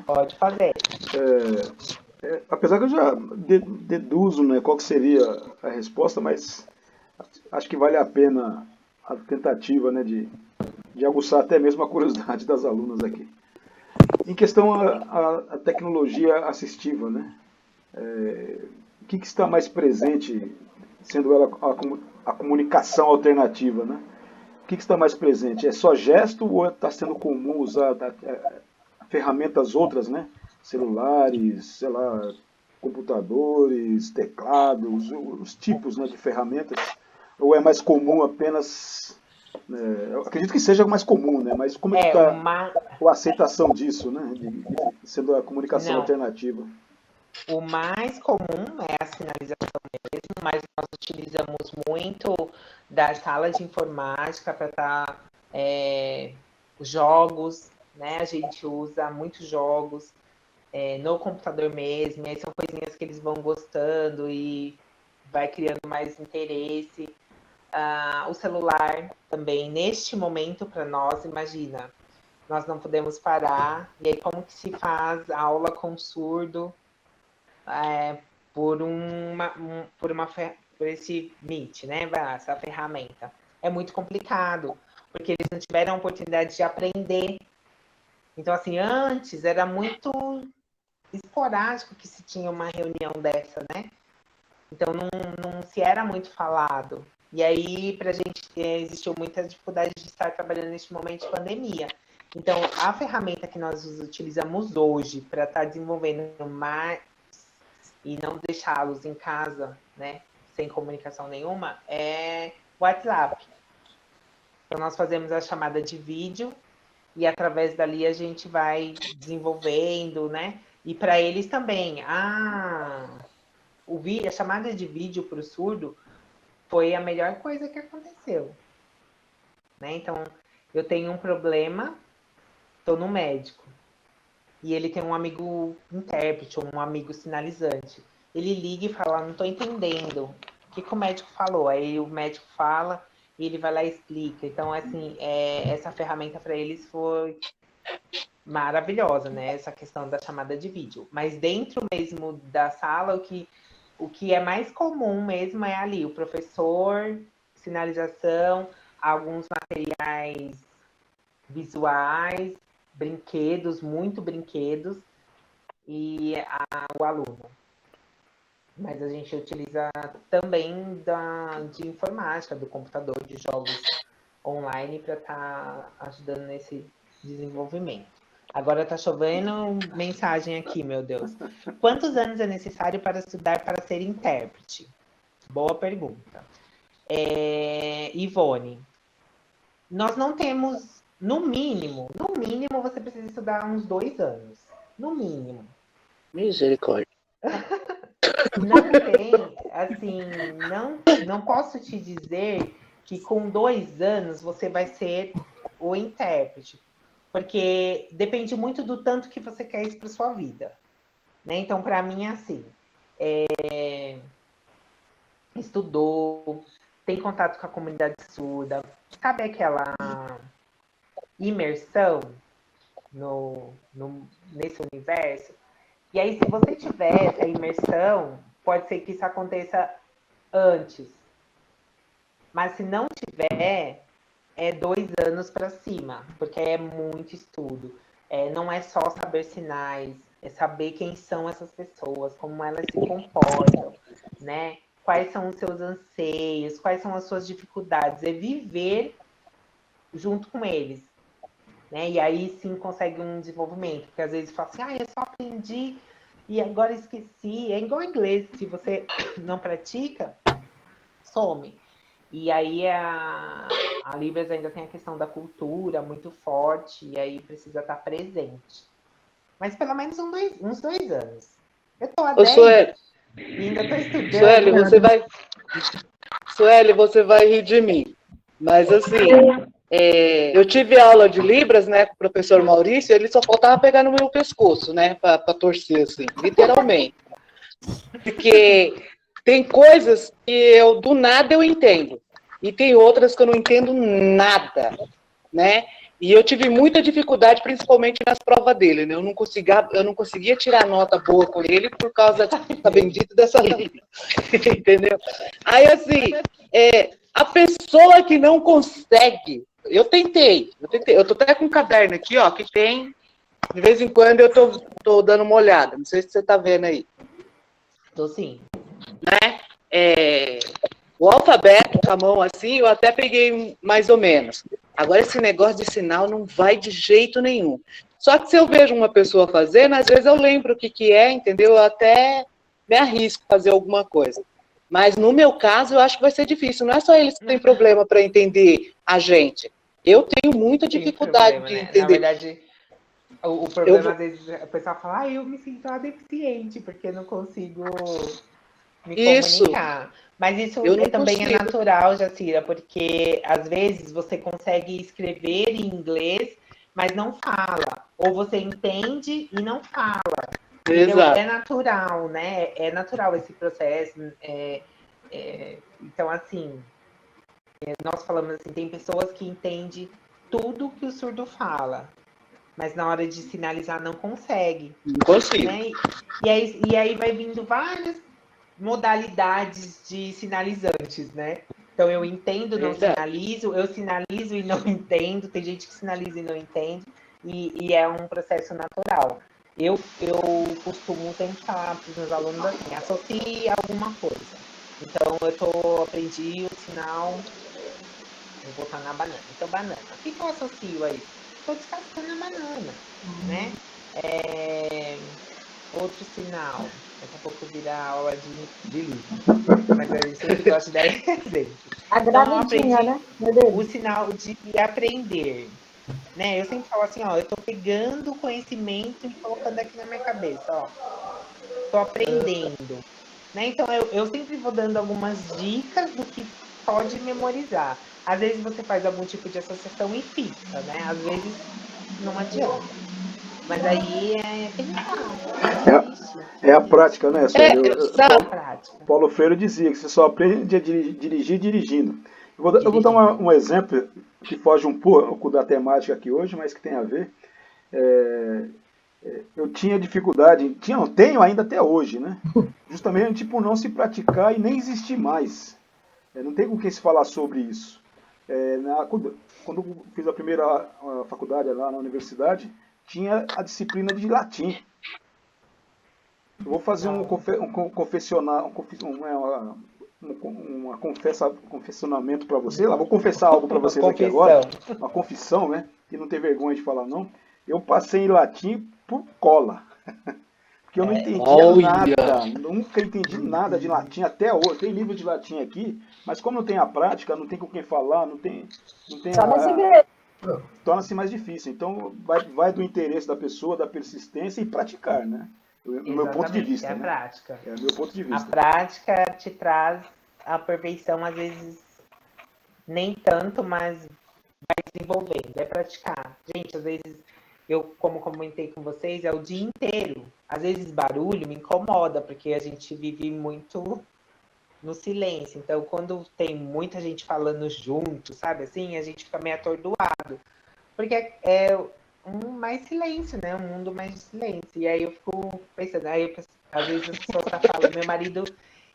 Pode fazer. Apesar que eu já deduzo, né, qual que seria a resposta, mas acho que vale a pena a tentativa, né, de aguçar até mesmo a curiosidade das alunas aqui. Em questão a tecnologia assistiva, né? O que está mais presente, sendo ela a comunicação alternativa, né? O que está mais presente? É só gesto ou está sendo comum usar ferramentas outras, né? Celulares, sei lá, computadores, teclados, os tipos, né, de ferramentas? Ou é mais comum apenas... eu acredito que seja mais comum, né? Mas como é que está a aceitação disso, né? Sendo a comunicação Não, alternativa? o mais comum é a sinalização mesmo, mas nós utilizamos muito da sala de informática para estar jogos, né? A gente usa muitos jogos no computador mesmo, e aí são coisinhas que eles vão gostando e vai criando mais interesse. O celular também, neste momento, para nós, imagina, nós não podemos parar, e aí como que se faz aula com surdo por esse Meet, né? Essa ferramenta. É muito complicado, porque eles não tiveram a oportunidade de aprender. Então, assim, antes era muito esporádico que se tinha uma reunião dessa, né? Então, não se era muito falado. E aí, para a gente, existiu muita dificuldade de estar trabalhando neste momento de pandemia. Então, a ferramenta que nós utilizamos hoje para estar desenvolvendo mais e não deixá-los em casa, né, sem comunicação nenhuma, é o WhatsApp. Então, nós fazemos a chamada de vídeo e através dali a gente vai desenvolvendo, né? E para eles também, a chamada de vídeo para o surdo foi a melhor coisa que aconteceu, né? Então, eu tenho um problema, estou no médico, e ele tem um amigo intérprete, ou um amigo sinalizante. Ele liga e fala, não estou entendendo. O que o médico falou? Aí o médico fala e ele vai lá e explica. Então, assim, essa ferramenta para eles foi maravilhosa, né? Essa questão da chamada de vídeo. Mas dentro mesmo da sala, o que é mais comum mesmo é ali o professor, sinalização, alguns materiais visuais, brinquedos, muito brinquedos, e o aluno. Mas a gente utiliza também de informática, do computador, de jogos online para estar ajudando nesse desenvolvimento. Agora está chovendo mensagem aqui, meu Deus. Quantos anos é necessário para estudar para ser intérprete? Boa pergunta. Ivone, nós não temos, no mínimo, você precisa estudar uns 2 anos. No mínimo. Misericórdia. Não tem, assim, não posso te dizer que com 2 anos você vai ser o intérprete, porque depende muito do tanto que você quer isso para sua vida, né? Então, para mim, é assim, estudou, tem contato com a comunidade surda, sabe aquela imersão nesse universo? E aí, se você tiver essa imersão, pode ser que isso aconteça antes. Mas se não tiver, é 2 anos para cima, porque é muito estudo. Não é só saber sinais, é saber quem são essas pessoas, como elas se comportam, né? Quais são os seus anseios, quais são as suas dificuldades, é viver junto com eles, né? E aí sim consegue um desenvolvimento, porque às vezes fala assim, eu só aprendi e agora esqueci. É igual inglês, se você não pratica, some. E aí a Libras ainda tem a questão da cultura muito forte, e aí precisa estar presente. Mas pelo menos uns 2 anos. Eu estou há Ô, 10 e ainda estou estudando. Sueli, você vai rir de mim. Mas assim, eu tive aula de Libras, né, com o professor Maurício, ele só faltava pegar no meu pescoço, né, para torcer, assim, literalmente. Porque tem coisas que eu, do nada, eu entendo. E tem outras que eu não entendo nada, né? E eu tive muita dificuldade, principalmente nas provas dele, né? Eu não conseguia tirar nota boa com ele por causa da bendita dessa língua, entendeu? Aí, assim, a pessoa que não consegue, eu tentei, eu tô até com um caderno aqui, ó, que tem, de vez em quando eu tô dando uma olhada, não sei se você tá vendo aí. Tô sim. Né? O alfabeto com a mão assim, eu até peguei mais ou menos. Agora, esse negócio de sinal não vai de jeito nenhum. Só que se eu vejo uma pessoa fazendo, às vezes eu lembro o que é, entendeu? Eu até me arrisco a fazer alguma coisa. Mas no meu caso, eu acho que vai ser difícil. Não é só eles que têm problema para entender a gente. Eu tenho muita dificuldade problema, de né? entender. Na verdade, o problema, às vezes, a pessoa fala, eu me sinto uma deficiente, porque não consigo me comunicar. Mas isso também é natural, Jacira, porque às vezes você consegue escrever em inglês, mas não fala. Ou você entende e não fala. Então, é natural, né? É natural esse processo. Então, assim, nós falamos assim, tem pessoas que entendem tudo que o surdo fala, mas na hora de sinalizar não consegue. Não consigo. Né? E aí vai vindo várias modalidades de sinalizantes, né? Então eu entendo, não sinalizo, eu sinalizo e não entendo, tem gente que sinaliza e não entende, e é um processo natural. Eu costumo tentar para os meus alunos assim, associe alguma coisa. Então aprendi o sinal, vou botar na banana. Então, banana. O que eu associo aí? Estou descascando a banana, né? Outro sinal. Daqui a pouco vira aula de livro. Mas a gente sempre gosta de dar exemplo. A gravidinha, né? Meu Deus. O sinal de aprender. Né? Eu sempre falo assim, ó, eu tô pegando o conhecimento e colocando aqui na minha cabeça, ó. Tô aprendendo. Né? Então, eu sempre vou dando algumas dicas do que pode memorizar. Às vezes você faz algum tipo de associação e fixa, né? Às vezes não adianta. Mas aí é a prática, né, Sueli? Prática. Paulo Freire dizia que você só aprende a dirigir dirigindo. Eu vou dar um exemplo que foge um pouco da temática aqui hoje, mas que tem a ver. Eu tinha dificuldade, tenho ainda até hoje, né? Justamente por não se praticar e nem existir mais. Não tem com quem se falar sobre isso. Quando eu fiz a primeira faculdade lá na universidade, tinha a disciplina de latim. Eu vou fazer um confessionamento para você. Lá, vou confessar algo para vocês aqui agora. Uma confissão, né? Que não tem vergonha de falar, não. Eu passei em latim por cola. Porque eu não entendia nada. Nunca entendi nada de latim até hoje. Tem livro de latim aqui, mas como não tem a prática, não tem com quem falar, não tem torna-se mais difícil. Então, vai do interesse da pessoa, da persistência e praticar, né? No meu ponto de Exatamente, vista, é a né? prática. É o meu ponto de A vista. prática te traz a perfeição, às vezes nem tanto, mas desenvolvendo, é praticar. Gente, às vezes, eu, como comentei com vocês, é o dia inteiro. Às vezes barulho me incomoda, porque a gente vive muito no silêncio. Então, quando tem muita gente falando junto, sabe assim, a gente fica meio atordoado. Porque é mais silêncio, né? Um mundo mais de silêncio. E aí eu fico pensando, às vezes as pessoas falam, meu marido,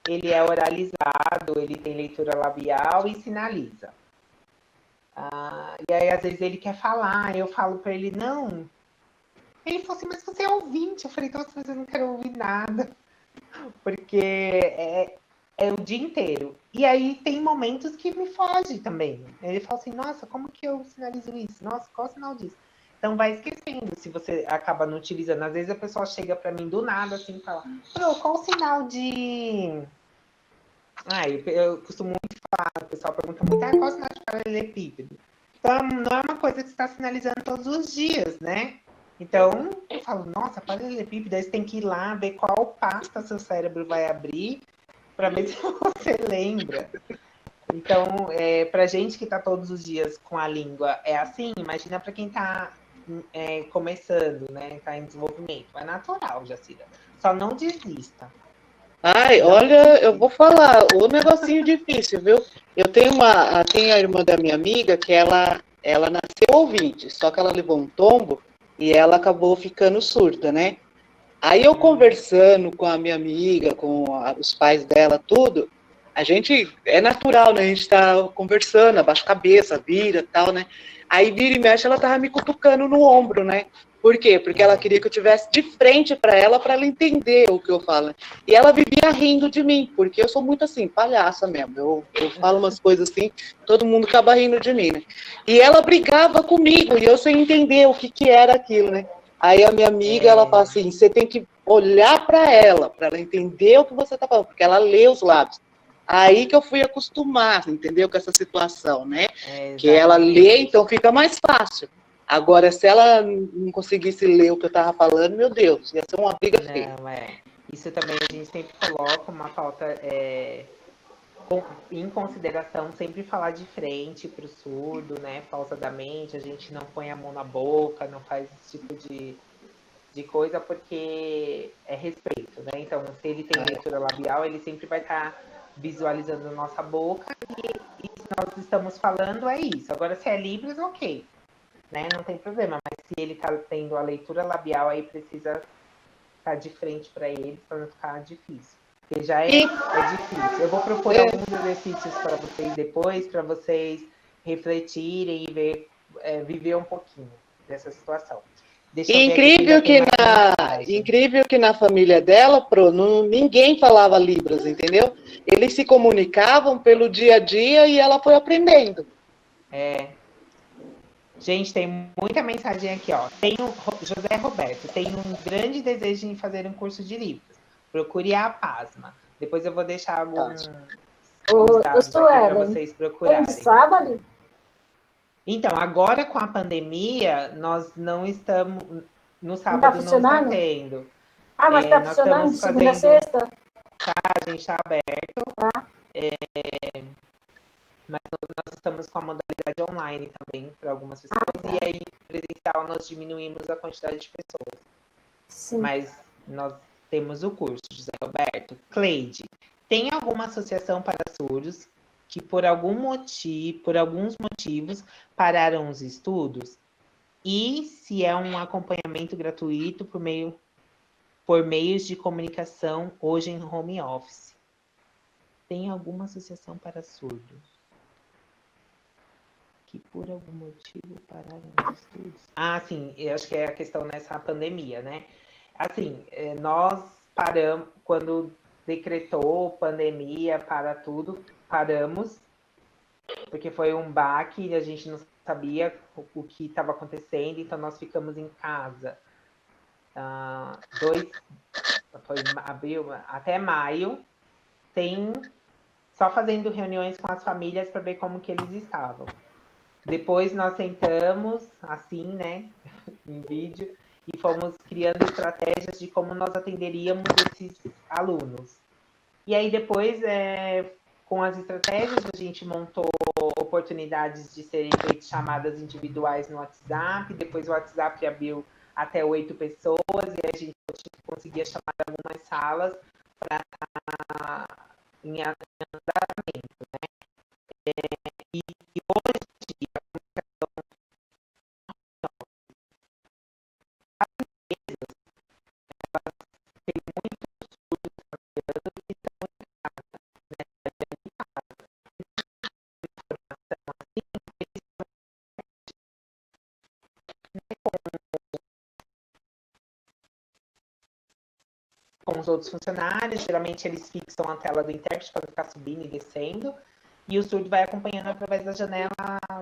ele é oralizado, ele tem leitura labial e sinaliza. E aí, às vezes, ele quer falar, eu falo pra ele, não. Ele falou assim, mas você é ouvinte. Eu falei, nossa, mas eu não quero ouvir nada. Porque é o dia inteiro. E aí tem momentos que me foge também. Ele fala assim, nossa, como que eu sinalizo isso? Nossa, qual é o sinal disso? Então vai esquecendo se você acaba não utilizando. Às vezes a pessoa chega pra mim do nada assim e fala, qual o sinal de. Eu costumo muito falar, o pessoal pergunta muito, qual o sinal de paralelepípedo? Então não é uma coisa que você está sinalizando todos os dias, né? Então, eu falo, nossa, paralelepípedo, aí você tem que ir lá ver qual pasta seu cérebro vai abrir para ver se você lembra. Então, para gente que está todos os dias com a língua é assim, imagina para quem está começando, né? Está em desenvolvimento. É natural, Jacira. Só não desista. Ai, Não olha, eu vou desista. falar, o negocinho difícil, viu? Eu tenho a irmã da minha amiga que ela nasceu ouvinte, só que ela levou um tombo e ela acabou ficando surda, né? Aí eu conversando com a minha amiga, os pais dela, tudo, a gente, é natural, né? A gente tá conversando, abaixa a cabeça, vira, tal, né? Aí vira e mexe, ela tava me cutucando no ombro, né? Por quê? Porque ela queria que eu tivesse de frente para ela entender o que eu falo, né? E ela vivia rindo de mim, porque eu sou muito assim, palhaça mesmo. Eu falo umas coisas assim, todo mundo acaba rindo de mim, né? E ela brigava comigo, e eu sem entender o que era aquilo, né? Aí a minha amiga, ela fala assim, você tem que olhar para ela entender o que você está falando, porque ela lê os lábios. Aí que eu fui acostumar, entendeu, com essa situação, né? Que ela lê, então fica mais fácil. Agora, se ela não conseguisse ler o que eu estava falando, meu Deus, ia ser uma briga feia. Não, Isso também a gente sempre coloca uma pauta em consideração, sempre falar de frente para o surdo, né? Pausadamente, a gente não põe a mão na boca, não faz esse tipo de coisa, porque é respeito, né? Então, se ele tem leitura labial, ele sempre vai estar visualizando a nossa boca e se nós estamos falando, é isso. Agora, se é Libras, ok, né? Não tem problema, mas se ele está tendo a leitura labial, aí precisa estar de frente para ele, para não ficar difícil. Porque já é difícil. Eu vou propor alguns exercícios para vocês depois, para vocês refletirem e ver, viver um pouquinho dessa situação. Deixa eu ver aqui se ainda tem mais mensagem. Incrível que na família dela, ninguém falava Libras, entendeu? Eles se comunicavam pelo dia a dia e ela foi aprendendo. Gente, tem muita mensagem aqui, ó. José Roberto, tem um grande desejo em fazer um curso de Libras. Procure a Pasma. Depois eu vou deixar alguns dados aqui para vocês procurarem. Tem sábado? Então, agora com a pandemia, nós não estamos. No Não sábado está não está funcionando? tendo. Ah, mas está Nós funcionando de estamos segunda a fazendo. sexta? A gente está aberto. Tá. Mas nós estamos com a modalidade online também para algumas pessoas. E aí, presencial, nós diminuímos a quantidade de pessoas. Sim. Mas nós temos o curso, José Roberto. Cleide, tem alguma associação para surdos que por alguns motivos pararam os estudos? E se é um acompanhamento gratuito por meios de comunicação hoje em home office? Tem alguma associação para surdos que por algum motivo pararam os estudos? Sim, eu acho que é a questão nessa pandemia, né? Assim, nós paramos, quando decretou pandemia para tudo, paramos, porque foi um baque e a gente não sabia o que estava acontecendo, então nós ficamos em casa. Foi abril, até maio, só fazendo reuniões com as famílias para ver como que eles estavam. Depois nós sentamos, assim, né, em vídeo, e fomos criando estratégias de como nós atenderíamos esses alunos. E aí depois, com as estratégias, a gente montou oportunidades de serem feitas chamadas individuais no WhatsApp, depois o WhatsApp abriu até 8 pessoas, e a gente conseguia chamar algumas salas para estar em andamento, né? E hoje, a comunicação as empresas, elas têm muitos estudos trabalhando que estão em casa, né? Informação assim, eles com os outros funcionários, geralmente eles fixam a tela do intérprete para ficar subindo e descendo, e o surdo vai acompanhando através da janela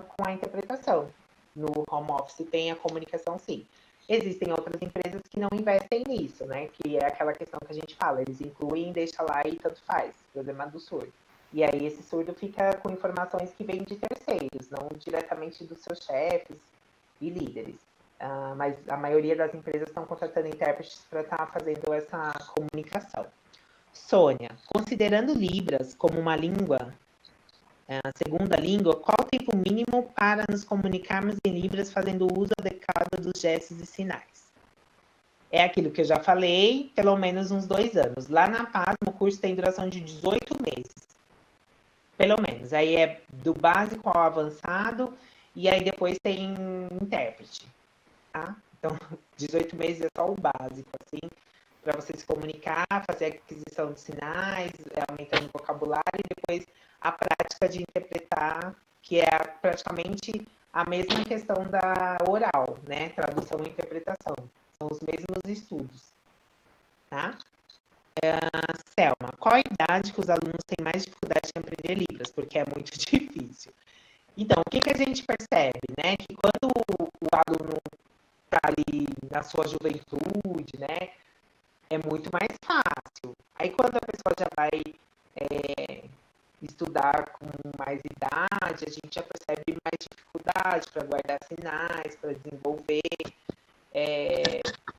com a interpretação. No home office tem a comunicação, sim. Existem outras empresas que não investem nisso, né? Que é aquela questão que a gente fala, eles incluem, deixa lá e tanto faz, problema do surdo. E aí esse surdo fica com informações que vêm de terceiros, não diretamente dos seus chefes e líderes. Mas a maioria das empresas estão contratando intérpretes para estar fazendo essa comunicação. Sônia, considerando Libras como uma língua, segunda língua, qual o tempo mínimo para nos comunicarmos em Libras fazendo uso adequado dos gestos e sinais? É aquilo que eu já falei, pelo menos uns 2 anos. Lá na Paz, o curso tem duração de 18 meses. Pelo menos. Aí é do básico ao avançado, e aí depois tem intérprete. Tá? Então, 18 meses é só o básico, assim, para você se comunicar, fazer a aquisição de sinais, aumentando o vocabulário, e depois a prática de interpretar, que é praticamente a mesma questão da oral, né? Tradução e interpretação. São os mesmos estudos. Tá? Selma, qual a idade que os alunos têm mais dificuldade em aprender Libras? Porque é muito difícil. Então, o que a gente percebe, né? Que quando o aluno está ali na sua juventude, né? É muito mais fácil. Aí quando a pessoa já vai estudar com mais idade, a gente já percebe mais dificuldade para guardar sinais, para desenvolver.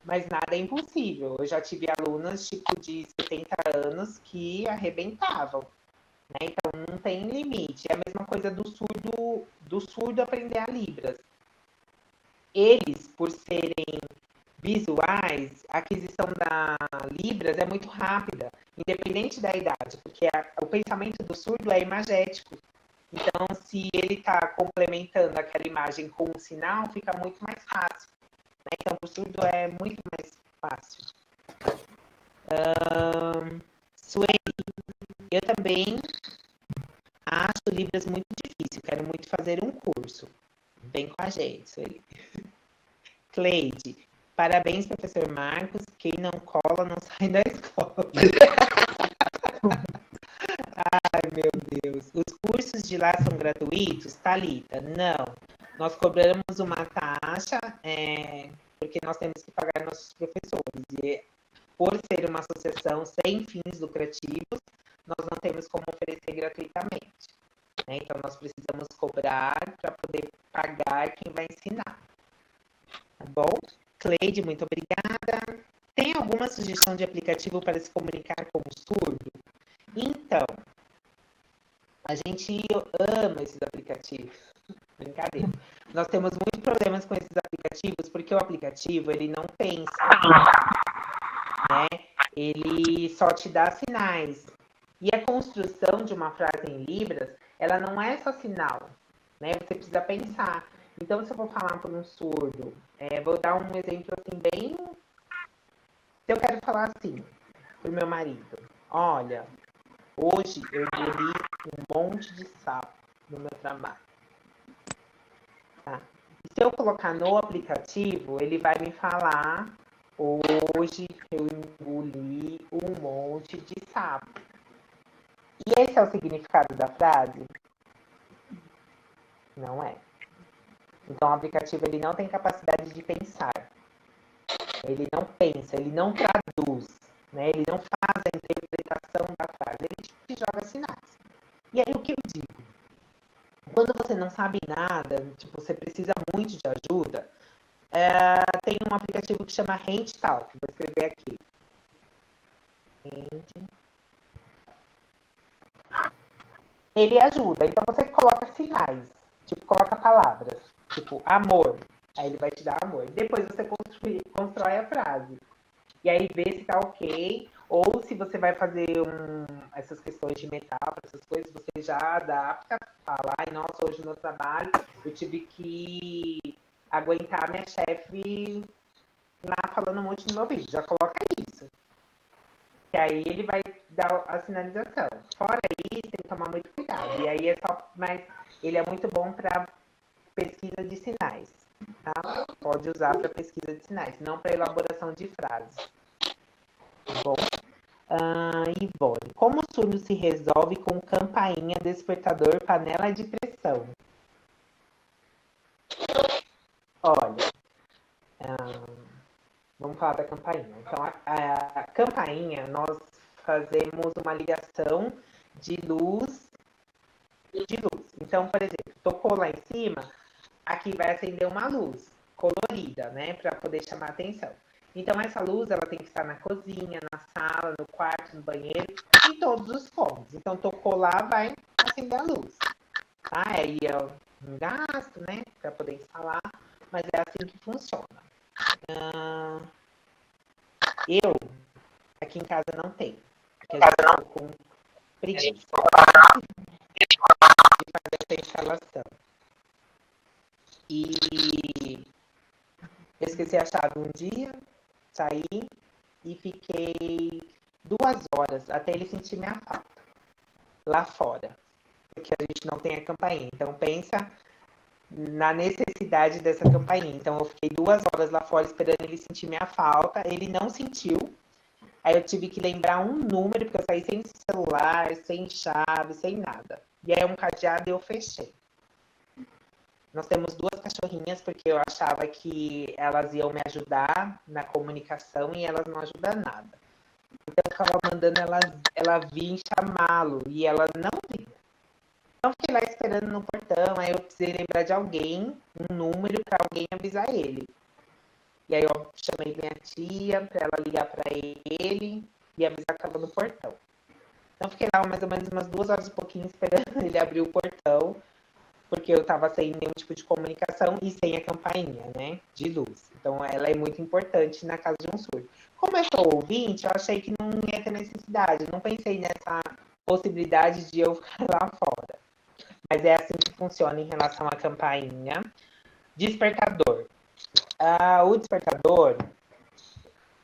Mas nada é impossível. Eu já tive alunas tipo de 70 anos que arrebentavam. Né? Então não tem limite. É a mesma coisa do surdo aprender a Libras. Eles, por serem visuais, a aquisição da Libras é muito rápida, independente da idade, porque o pensamento do surdo é imagético. Então, se ele está complementando aquela imagem com um sinal, fica muito mais fácil. Né? Então, o surdo é muito mais fácil. Sueli, eu também acho Libras muito difícil, quero muito fazer um curso. Vem com a gente, Sueli. Cleide, parabéns, professor Marcos. Quem não cola não sai da escola. Ai, meu Deus. Os cursos de lá são gratuitos? Thalita, não. Nós cobramos uma taxa, porque nós temos que pagar nossos professores. E por ser uma associação sem fins lucrativos, nós não temos como oferecer gratuitamente. Né? Então, nós precisamos cobrar para poder pagar quem vai ensinar. Tá bom? Cleide, muito obrigada. Tem alguma sugestão de aplicativo para se comunicar com o surdo? Então, a gente ama esses aplicativos. Brincadeira. Nós temos muitos problemas com esses aplicativos, porque o aplicativo, ele não pensa. Né? Ele só te dá sinais. E a construção de uma frase em Libras, ela não é só sinal. Né? Você precisa pensar. Então, se eu vou falar para um surdo, vou dar um exemplo assim bem... Se eu quero falar assim para o meu marido, olha, hoje eu engoli um monte de sapo no meu trabalho. Tá? E se eu colocar no aplicativo, ele vai me falar, hoje eu engoli um monte de sapo. E esse é o significado da frase? Não é. Então, o aplicativo ele não tem capacidade de pensar. Ele não pensa, ele não traduz, né? Ele não faz a interpretação da frase, ele te joga sinais. E aí, o que eu digo? Quando você não sabe nada, tipo, você precisa muito de ajuda, tem um aplicativo que chama HandTalk. Vou escrever aqui. Ele ajuda. Então, você coloca sinais. Tipo, coloca palavras. Tipo, amor. Aí ele vai te dar amor. Depois você constrói a frase. E aí vê se tá ok. Ou se você vai fazer essas questões de metáfora, essas coisas, você já adapta. Fala, ai, nossa, hoje no trabalho eu tive que aguentar minha chefe lá falando um monte no meu vídeo. Já coloca isso. Que aí ele vai dar a sinalização. Fora isso, tem que tomar muito cuidado. E aí mas ele é muito bom para pesquisa de sinais. Tá? Pode usar para pesquisa de sinais, não para elaboração de frases. Bom, Ivone, como o surdo se resolve com campainha, despertador, panela de pressão? Olha, vamos falar da campainha. Então, a campainha, nós fazemos uma ligação de luz. Então, por exemplo, tocou lá em cima, aqui vai acender uma luz colorida, né, para poder chamar a atenção. Então, essa luz, ela tem que estar na cozinha, na sala, no quarto, no banheiro, em todos os cômodos. Então, tocou lá, vai acender a luz. Tá? Aí é um gasto, né, para poder instalar, mas é assim que funciona. Eu, aqui em casa não tem, porque eu já estou com preguiça de fazer essa instalação. E eu esqueci a chave um dia, saí e fiquei 2 horas até ele sentir minha falta lá fora, porque a gente não tem a campainha. Então pensa na necessidade dessa campainha. Então eu fiquei 2 horas lá fora esperando ele sentir minha falta, ele não sentiu. Aí eu tive que lembrar um número, porque eu saí sem celular, sem chave, sem nada. E aí um cadeado e eu fechei. Nós temos 2 cachorrinhas, porque eu achava que elas iam me ajudar na comunicação e elas não ajudam nada. Então eu ficava mandando ela vir chamá-lo e ela não vinha. Então fiquei lá esperando no portão, aí eu precisei lembrar de alguém, um número para alguém avisar ele. E aí eu chamei minha tia para ela ligar para ele e avisar que estava no portão. Então fiquei lá mais ou menos umas 2 horas e pouquinho esperando ele abrir o portão, porque eu estava sem nenhum tipo de comunicação e sem a campainha, né, de luz. Então, ela é muito importante na casa de um surdo. Como eu sou ouvinte, eu achei que não ia ter necessidade, não pensei nessa possibilidade de eu ficar lá fora. Mas é assim que funciona em relação à campainha. Despertador. O despertador,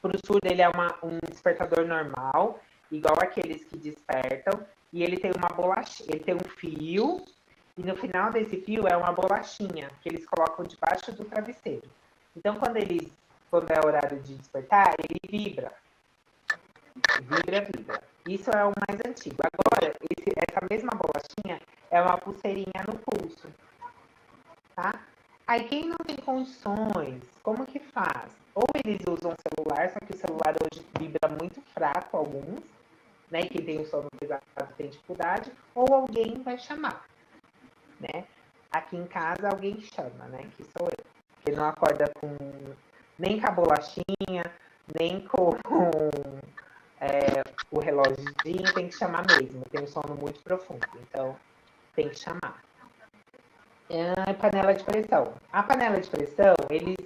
para o surdo, ele é um despertador normal, igual aqueles que despertam, e ele tem uma bolacha, ele tem um fio. E no final desse fio é uma bolachinha que eles colocam debaixo do travesseiro. Então, quando é horário de despertar, ele vibra. Vibra. Isso é o mais antigo. Agora, essa mesma bolachinha é uma pulseirinha no pulso. Tá? Aí, quem não tem condições, como que faz? Ou eles usam celular, só que o celular hoje vibra muito fraco, alguns, né? E quem tem o sono pesado tem dificuldade, ou alguém vai chamar. Né? Aqui em casa alguém chama, né? Que sou eu. Que não acorda nem com a bolachinha, nem com o reloginho, tem que chamar mesmo. Tem um sono muito profundo, então tem que chamar. Panela de pressão. A panela de pressão, eles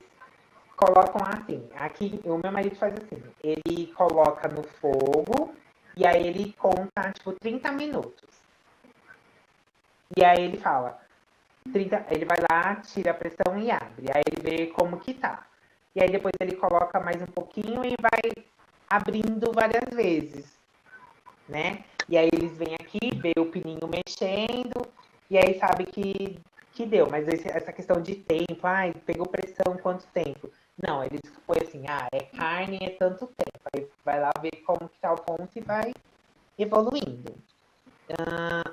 colocam assim. Aqui, o meu marido faz assim. Ele coloca no fogo e aí ele conta, tipo, 30 minutos. E aí ele fala, ele vai lá, tira a pressão e abre. Aí ele vê como que tá. E aí depois ele coloca mais um pouquinho e vai abrindo várias vezes, né? E aí eles vêm aqui, vê o pininho mexendo, e aí sabe que deu. Mas essa questão de tempo, pegou pressão, quanto tempo? Não, eles põem assim, é carne, é tanto tempo. Aí vai lá ver como que tá o ponto e vai evoluindo.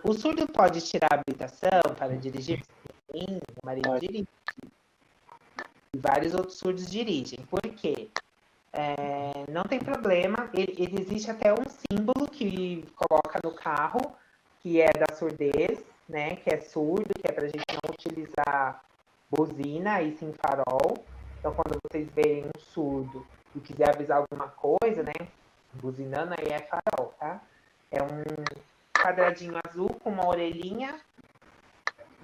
O surdo pode tirar a habilitação para dirigir? Sim, o marido dirige. E vários outros surdos dirigem. Por quê? Não tem problema. Existe até um símbolo que coloca no carro, que é da surdez, né? Que é surdo, que é para a gente não utilizar buzina e sim farol. Então, quando vocês veem um surdo e quiser avisar alguma coisa, né? Buzinando, aí é farol, tá? É um quadradinho azul com uma orelhinha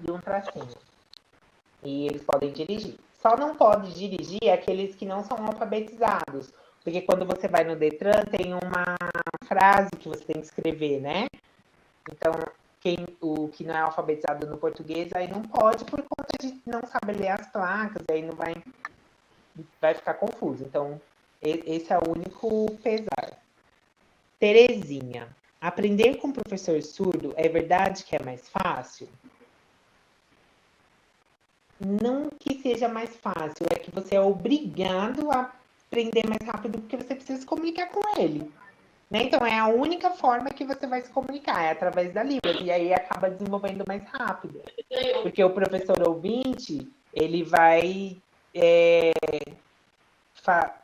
e um tracinho. E eles podem dirigir. Só não pode dirigir aqueles que não são alfabetizados. Porque quando você vai no Detran, tem uma frase que você tem que escrever, né? Então, o que não é alfabetizado no português, aí não pode por conta de não saber ler as placas, aí não vai ficar confuso. Então, esse é o único pesar. Terezinha, aprender com professor surdo é verdade que é mais fácil? Não que seja mais fácil, é que você é obrigado a aprender mais rápido porque você precisa se comunicar com ele. Né? Então, é a única forma que você vai se comunicar, é através da Libras, e aí acaba desenvolvendo mais rápido. Porque o professor ouvinte, ele vai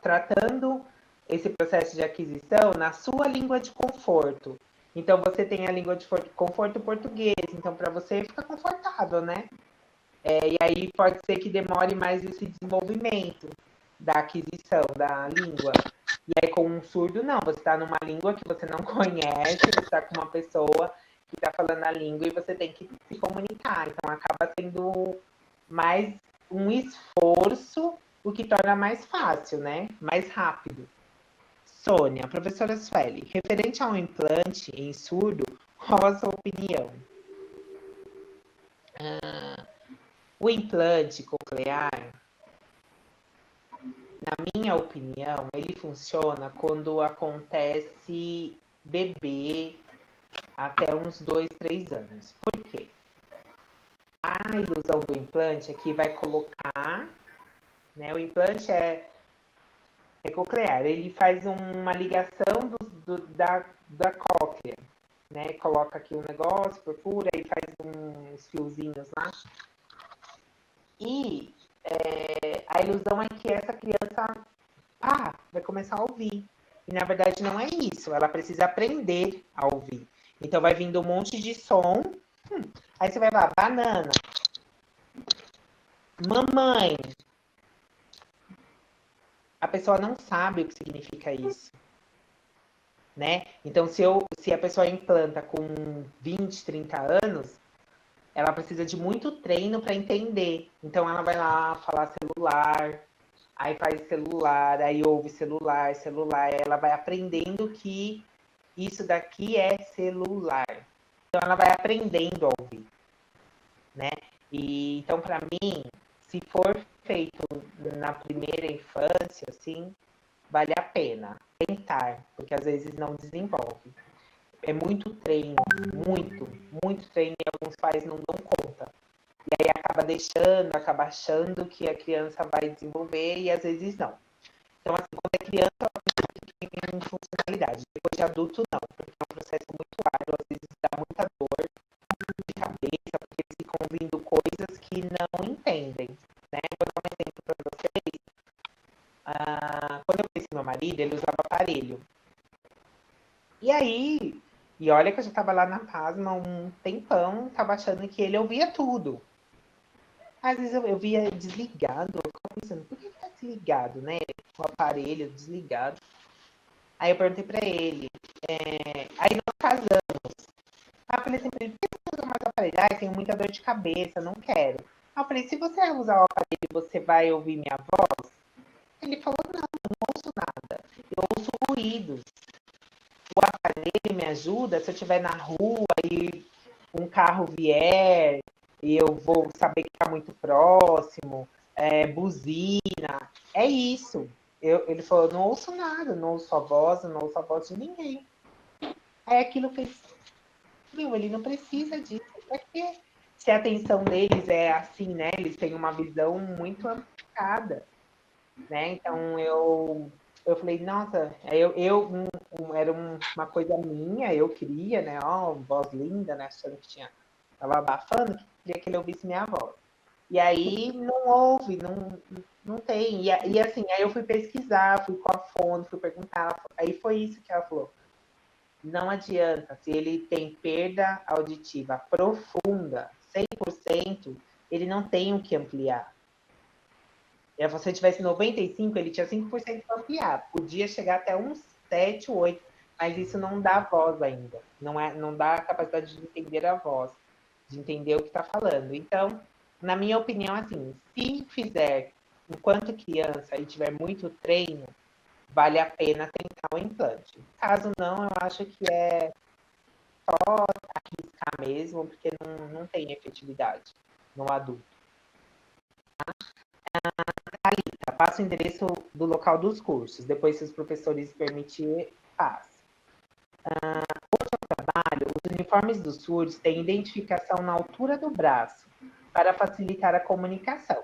tratando esse processo de aquisição na sua língua de conforto. Então, você tem a língua de conforto português, então para você fica confortável, né? E aí pode ser que demore mais esse desenvolvimento da aquisição da língua. E aí com um surdo, não. Você está numa língua que você não conhece, você está com uma pessoa que está falando a língua e você tem que se comunicar. Então acaba sendo mais um esforço, o que torna mais fácil, né? Mais rápido. Sônia, professora Sueli, referente ao implante em surdo, qual a sua opinião? O implante coclear, na minha opinião, ele funciona quando acontece bebê até uns 2, 3 anos. Por quê? A ilusão do implante aqui vai colocar, né? O implante é coclear, ele faz uma ligação da cóclea, né? Coloca aqui um negócio, perfura, e faz uns fiozinhos lá. E a ilusão é que essa criança vai começar a ouvir. E na verdade não é isso, ela precisa aprender a ouvir. Então vai vindo um monte de som. Aí você vai lá, banana, mamãe. A pessoa não sabe o que significa isso. Né? Então, se a pessoa implanta com 20, 30 anos, ela precisa de muito treino para entender. Então, ela vai lá falar celular, aí faz celular, aí ouve celular, ela vai aprendendo que isso daqui é celular. Então, ela vai aprendendo a ouvir, né? E, então, para mim, se for feito na primeira infância, assim, vale a pena tentar, porque às vezes não desenvolve. É muito treino, muito treino, e alguns pais não dão conta. E aí acaba achando que a criança vai desenvolver e às vezes não. Então, assim, quando é criança, ela tem funcionalidade. Depois de adulto, não, porque é um processo muito árduo, às vezes dá muita dor de cabeça, porque eles ficam ouvindo coisas que não entendem. Né? Vou dar um exemplo para vocês. Quando eu conheci meu marido, ele usava aparelho. E aí, e olha que eu já estava lá na PASMA um tempão, estava achando que ele ouvia tudo. Às vezes eu via desligado, eu ficava pensando, por que tá desligado, né? O aparelho desligado. Aí eu perguntei pra ele, aí nós casamos. Aí eu falei assim pra ele, por que você usa mais o aparelho? Ah, eu tenho muita dor de cabeça, não quero. Aí eu falei, se você usar o aparelho, você vai ouvir minha voz? Ele falou, não ouço nada, eu ouço ruídos. O aparelho me ajuda se eu estiver na rua e um carro vier e eu vou saber que está muito próximo, buzina, é isso. Ele falou, não ouço nada, não ouço a voz, não ouço a voz de ninguém. Aí aquilo fez, ele não precisa disso, porque se a atenção deles é assim, né, eles têm uma visão muito amplificada, né, então eu falei, nossa, era uma coisa minha, eu queria, né, voz linda, né, achando que tava abafando, que queria que ele ouvisse minha voz. E aí não ouve, não tem. E assim, aí eu fui pesquisar, fui com a fono, fui perguntar, aí foi isso que ela falou. Não adianta, se ele tem perda auditiva profunda, 100%, ele não tem o que ampliar. E se você tivesse 95, ele tinha 5% para ampliar. Podia chegar até uns 7, 8, mas isso não dá voz ainda. Não dá a capacidade de entender a voz, de entender o que está falando. Então, na minha opinião, assim, se fizer enquanto criança e tiver muito treino, vale a pena tentar o implante. Caso não, eu acho que é só arriscar mesmo, porque não tem efetividade no adulto. Thalita, passa o endereço do local dos cursos. Depois, se os professores permitirem, passa. Outro trabalho, os uniformes dos surdos têm identificação na altura do braço para facilitar a comunicação.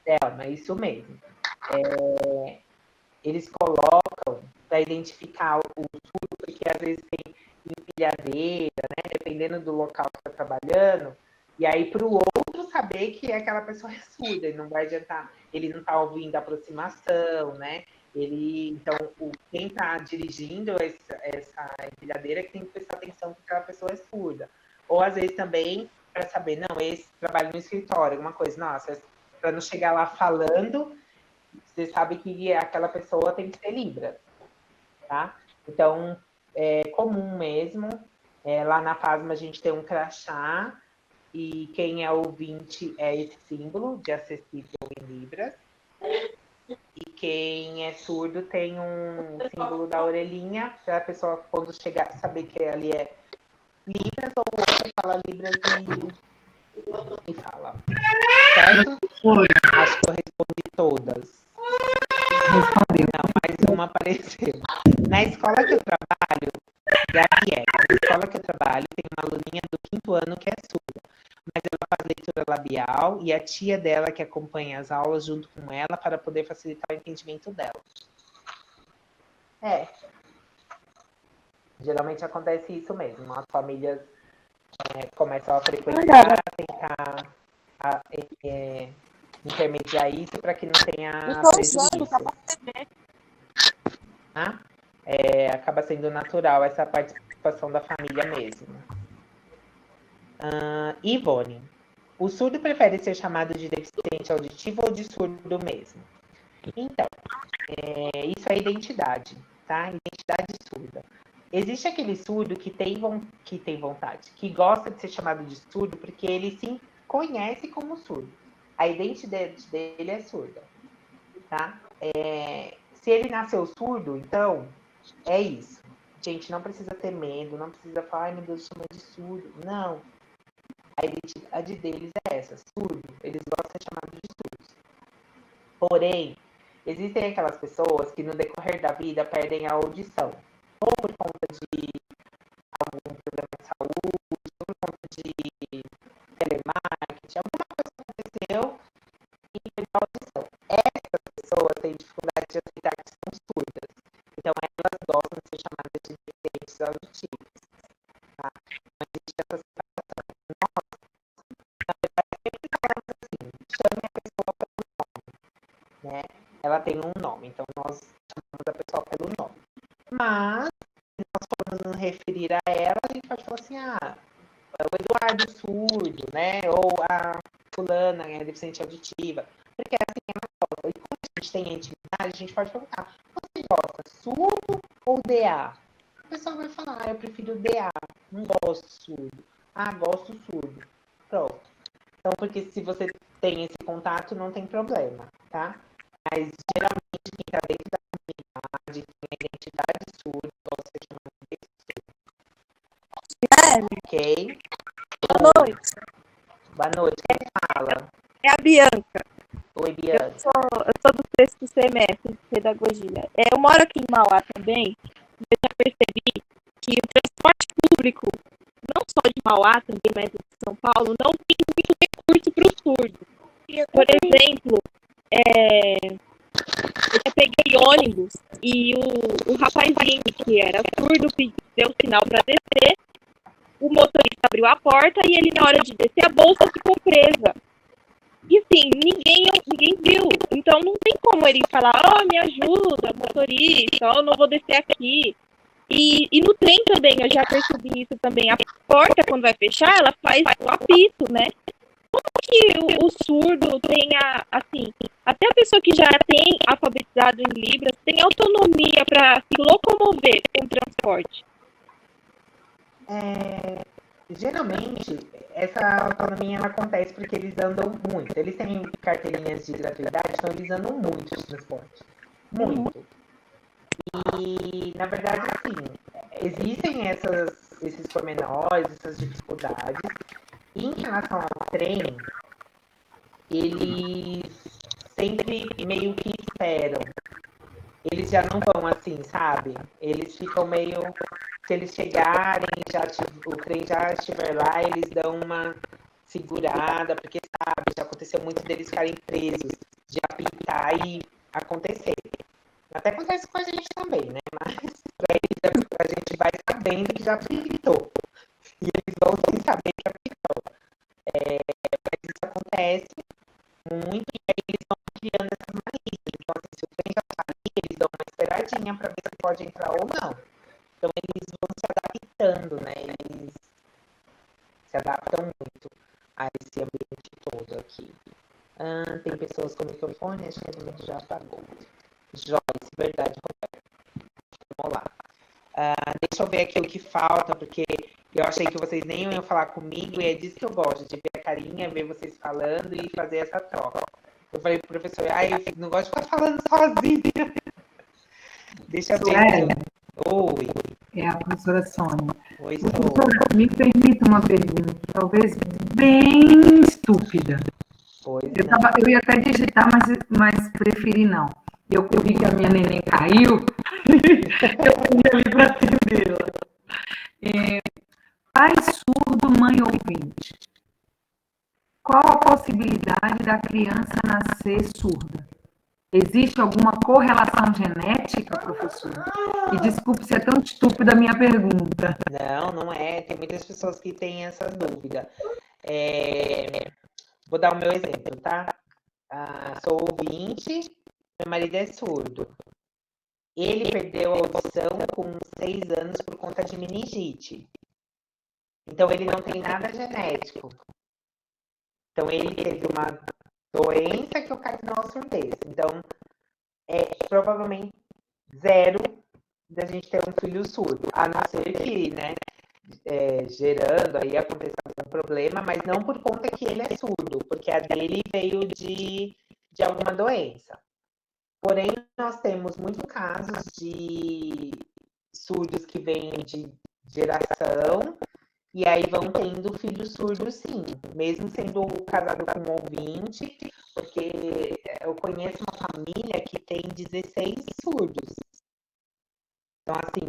Thelma, é isso mesmo. Eles colocam para identificar o surdo, porque às vezes tem empilhadeira, né? Dependendo do local que está trabalhando, e aí para o outro saber que aquela pessoa é surda, ele não vai adiantar, ele não está ouvindo a aproximação, né? Então, quem está dirigindo essa empilhadeira que tem que prestar atenção que aquela pessoa é surda. Ou às vezes também para saber, não, esse trabalho no escritório, alguma coisa, nossa, para não chegar lá falando, você sabe que aquela pessoa tem que ser Libras, tá? Então, é comum mesmo. Lá na FASMA a gente tem um crachá e quem é ouvinte é esse símbolo de acessível em Libras. E quem é surdo tem um símbolo da orelhinha para a pessoa, quando chegar, saber que ali é Libras ou o outro fala Libras e fala. Certo? Acho que eu respondi todas. Não, mais uma apareceu. Na escola que eu trabalho, Gabriela, na escola que eu trabalho, tem uma aluninha do 5º ano que é surda, mas ela faz leitura labial e a tia dela que acompanha as aulas junto com ela para poder facilitar o entendimento dela. Geralmente acontece isso mesmo. As famílias começam a frequentar, tentar intermediar isso para que não tenha prejuízo. Acaba sendo natural essa participação da família mesmo. Ivone, o surdo prefere ser chamado de deficiente auditivo ou de surdo mesmo? Então, isso é identidade, tá? Identidade surda. Existe aquele surdo que tem vontade, que gosta de ser chamado de surdo porque ele se conhece como surdo. A identidade dele é surda, tá? Se ele nasceu surdo, então, é isso. Gente, não precisa ter medo, não precisa falar, ai meu Deus, chama de surdo. Não. A identidade deles é essa, surdo. Eles gostam de ser chamados de surdos. Porém, existem aquelas pessoas que no decorrer da vida perdem a audição. Ou por conta de algum problema de saúde, ou por conta de telemarketing, alguma coisa aconteceu e perdeu a audição. Essas pessoas têm dificuldade de aceitar que são surdas. Então, elas gostam de ser chamadas de deficientes auditivos. Tá? Não existe essa separação. Nós, na verdade, sempre falamos assim, chame a pessoa pelo nome. Né? Ela tem um nome, então nós chamamos a pessoa pelo nome. Mas, se nós formos nos referir a ela, a gente pode falar assim, o Eduardo surdo, né? Ou a fulana é deficiente auditiva. Porque assim é uma coisa. E como a gente tem a intimidade, a gente pode perguntar, você gosta surdo ou DA? A pessoa vai falar, eu prefiro DA, não gosto surdo. Gosto surdo. Pronto. Então, porque se você tem esse contato, não tem problema, tá? Mas, geralmente, quem está dentro da comunidade, tem a identidade surda, gosta de ser chamado de surdo. Ok? Boa noite. Boa noite. Quem fala? É a Bianca. Oi, Bianca. Eu sou do 6º semestre de pedagogia. Eu moro aqui em Mauá também. Eu já percebi que o transporte público, não só de Mauá também, mas de São Paulo, não tem muito recurso para o surdo. Por exemplo, eu já peguei ônibus e o rapazinho que era surdo deu sinal para descer, o motorista abriu a porta e ele, na hora de descer, a bolsa ficou presa. E assim, ninguém viu. Então não tem como ele falar, me ajuda, motorista, eu não vou descer aqui. E no trem também, eu já percebi isso também. A porta, quando vai fechar, ela faz o apito, né? que o surdo tenha, assim, até a pessoa que já tem alfabetizado em Libras, tem autonomia para se locomover com o transporte? Geralmente, essa autonomia ela acontece porque eles andam muito. Eles têm carteirinhas de gratuidade, então eles andam muito de transporte. Muito. E, na verdade, assim, existem esses pormenores, essas dificuldades. Em relação ao trem, eles sempre meio que esperam. Eles já não vão assim, sabe? Eles ficam meio... Se eles chegarem, o trem já estiver lá, eles dão uma segurada, porque, sabe, já aconteceu muito deles ficarem presos, de apitar e acontecer. Até acontece com a gente também, né? Mas pra eles, a gente vai sabendo que já apitou. E eles vão sem saber que apitou. Mas isso acontece muito e aí eles vão criando essas manias. Então, assim, se o trem já tá ali, eles dão uma esperadinha para ver se pode entrar ou não. Então, eles vão se adaptando, né? Eles se adaptam muito a esse ambiente todo aqui. Tem pessoas com microfone, acho que a gente já apagou. Joyce, verdade, Roberto. Vamos lá. Deixa eu ver aqui o que falta, porque eu achei que vocês nem iam falar comigo, e é disso que eu gosto, de ver a carinha, ver vocês falando e fazer essa troca. Eu falei pro professor, eu não gosto de ficar falando sozinha. Deixa eu ver. Oi. É a professora Sônia. Oi, Professora, me permita uma pergunta, talvez bem estúpida. Eu ia até digitar, mas preferi não. Eu vi que a minha neném caiu, eu fui ali para atendê-la. Pai surdo, mãe ouvinte. Qual a possibilidade da criança nascer surda? Existe alguma correlação genética, professor? E desculpe se é tão estúpida a minha pergunta. Não é. Tem muitas pessoas que têm essa dúvida. Vou dar o meu exemplo, tá? Sou ouvinte, meu marido é surdo. Ele perdeu a audição com 6 anos por conta de meningite. Então, ele não tem nada genético. Então, ele teve uma doença que ocasionou a surdez. Então, provavelmente zero da gente ter um filho surdo. A não ser que, né, gerando aí aconteça algum problema, mas não por conta que ele é surdo, porque a dele veio de alguma doença. Porém, nós temos muitos casos de surdos que vêm de geração e aí vão tendo filhos surdos, sim, mesmo sendo casado com um ouvinte, porque eu conheço uma família que tem 16 surdos. Então, assim,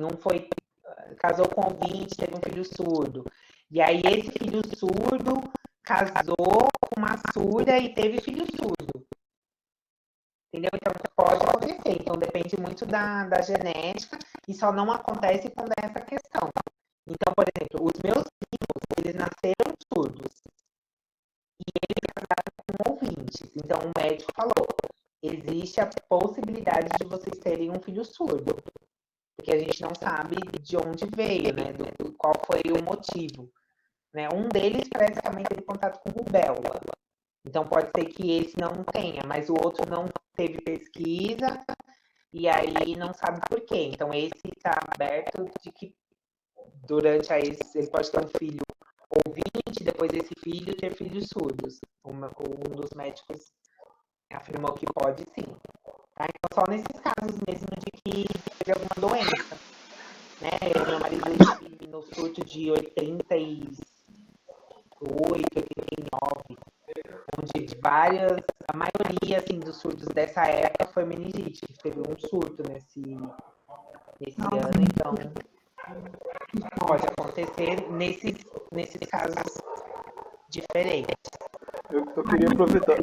casou com um ouvinte, teve um filho surdo. E aí, esse filho surdo casou com uma surda e teve filho surdo. Entendeu? Então, pode acontecer. Então, depende muito da genética e só não acontece quando é essa questão. Então, por exemplo, os meus filhos, eles nasceram surdos. E eles casaram com ouvintes. Então, o médico falou, existe a possibilidade de vocês terem um filho surdo. Porque a gente não sabe de onde veio, né? Qual foi o motivo. Né? Um deles parece que também teve contato com rubéola. Então, pode ser que esse não tenha, mas o outro não teve pesquisa e aí não sabe por quê. Então, esse está aberto de que durante ele pode ter um filho ouvinte, depois esse filho ter filhos surdos. Um dos médicos afirmou que pode sim. Tá? Então, só nesses casos mesmo de que teve alguma doença. Né? Meu marido no surto de 88, 89, onde a maioria assim, dos surtos dessa época foi meningite, que teve um surto nesse ano, então pode acontecer nesses casos diferentes. Eu queria aproveitar.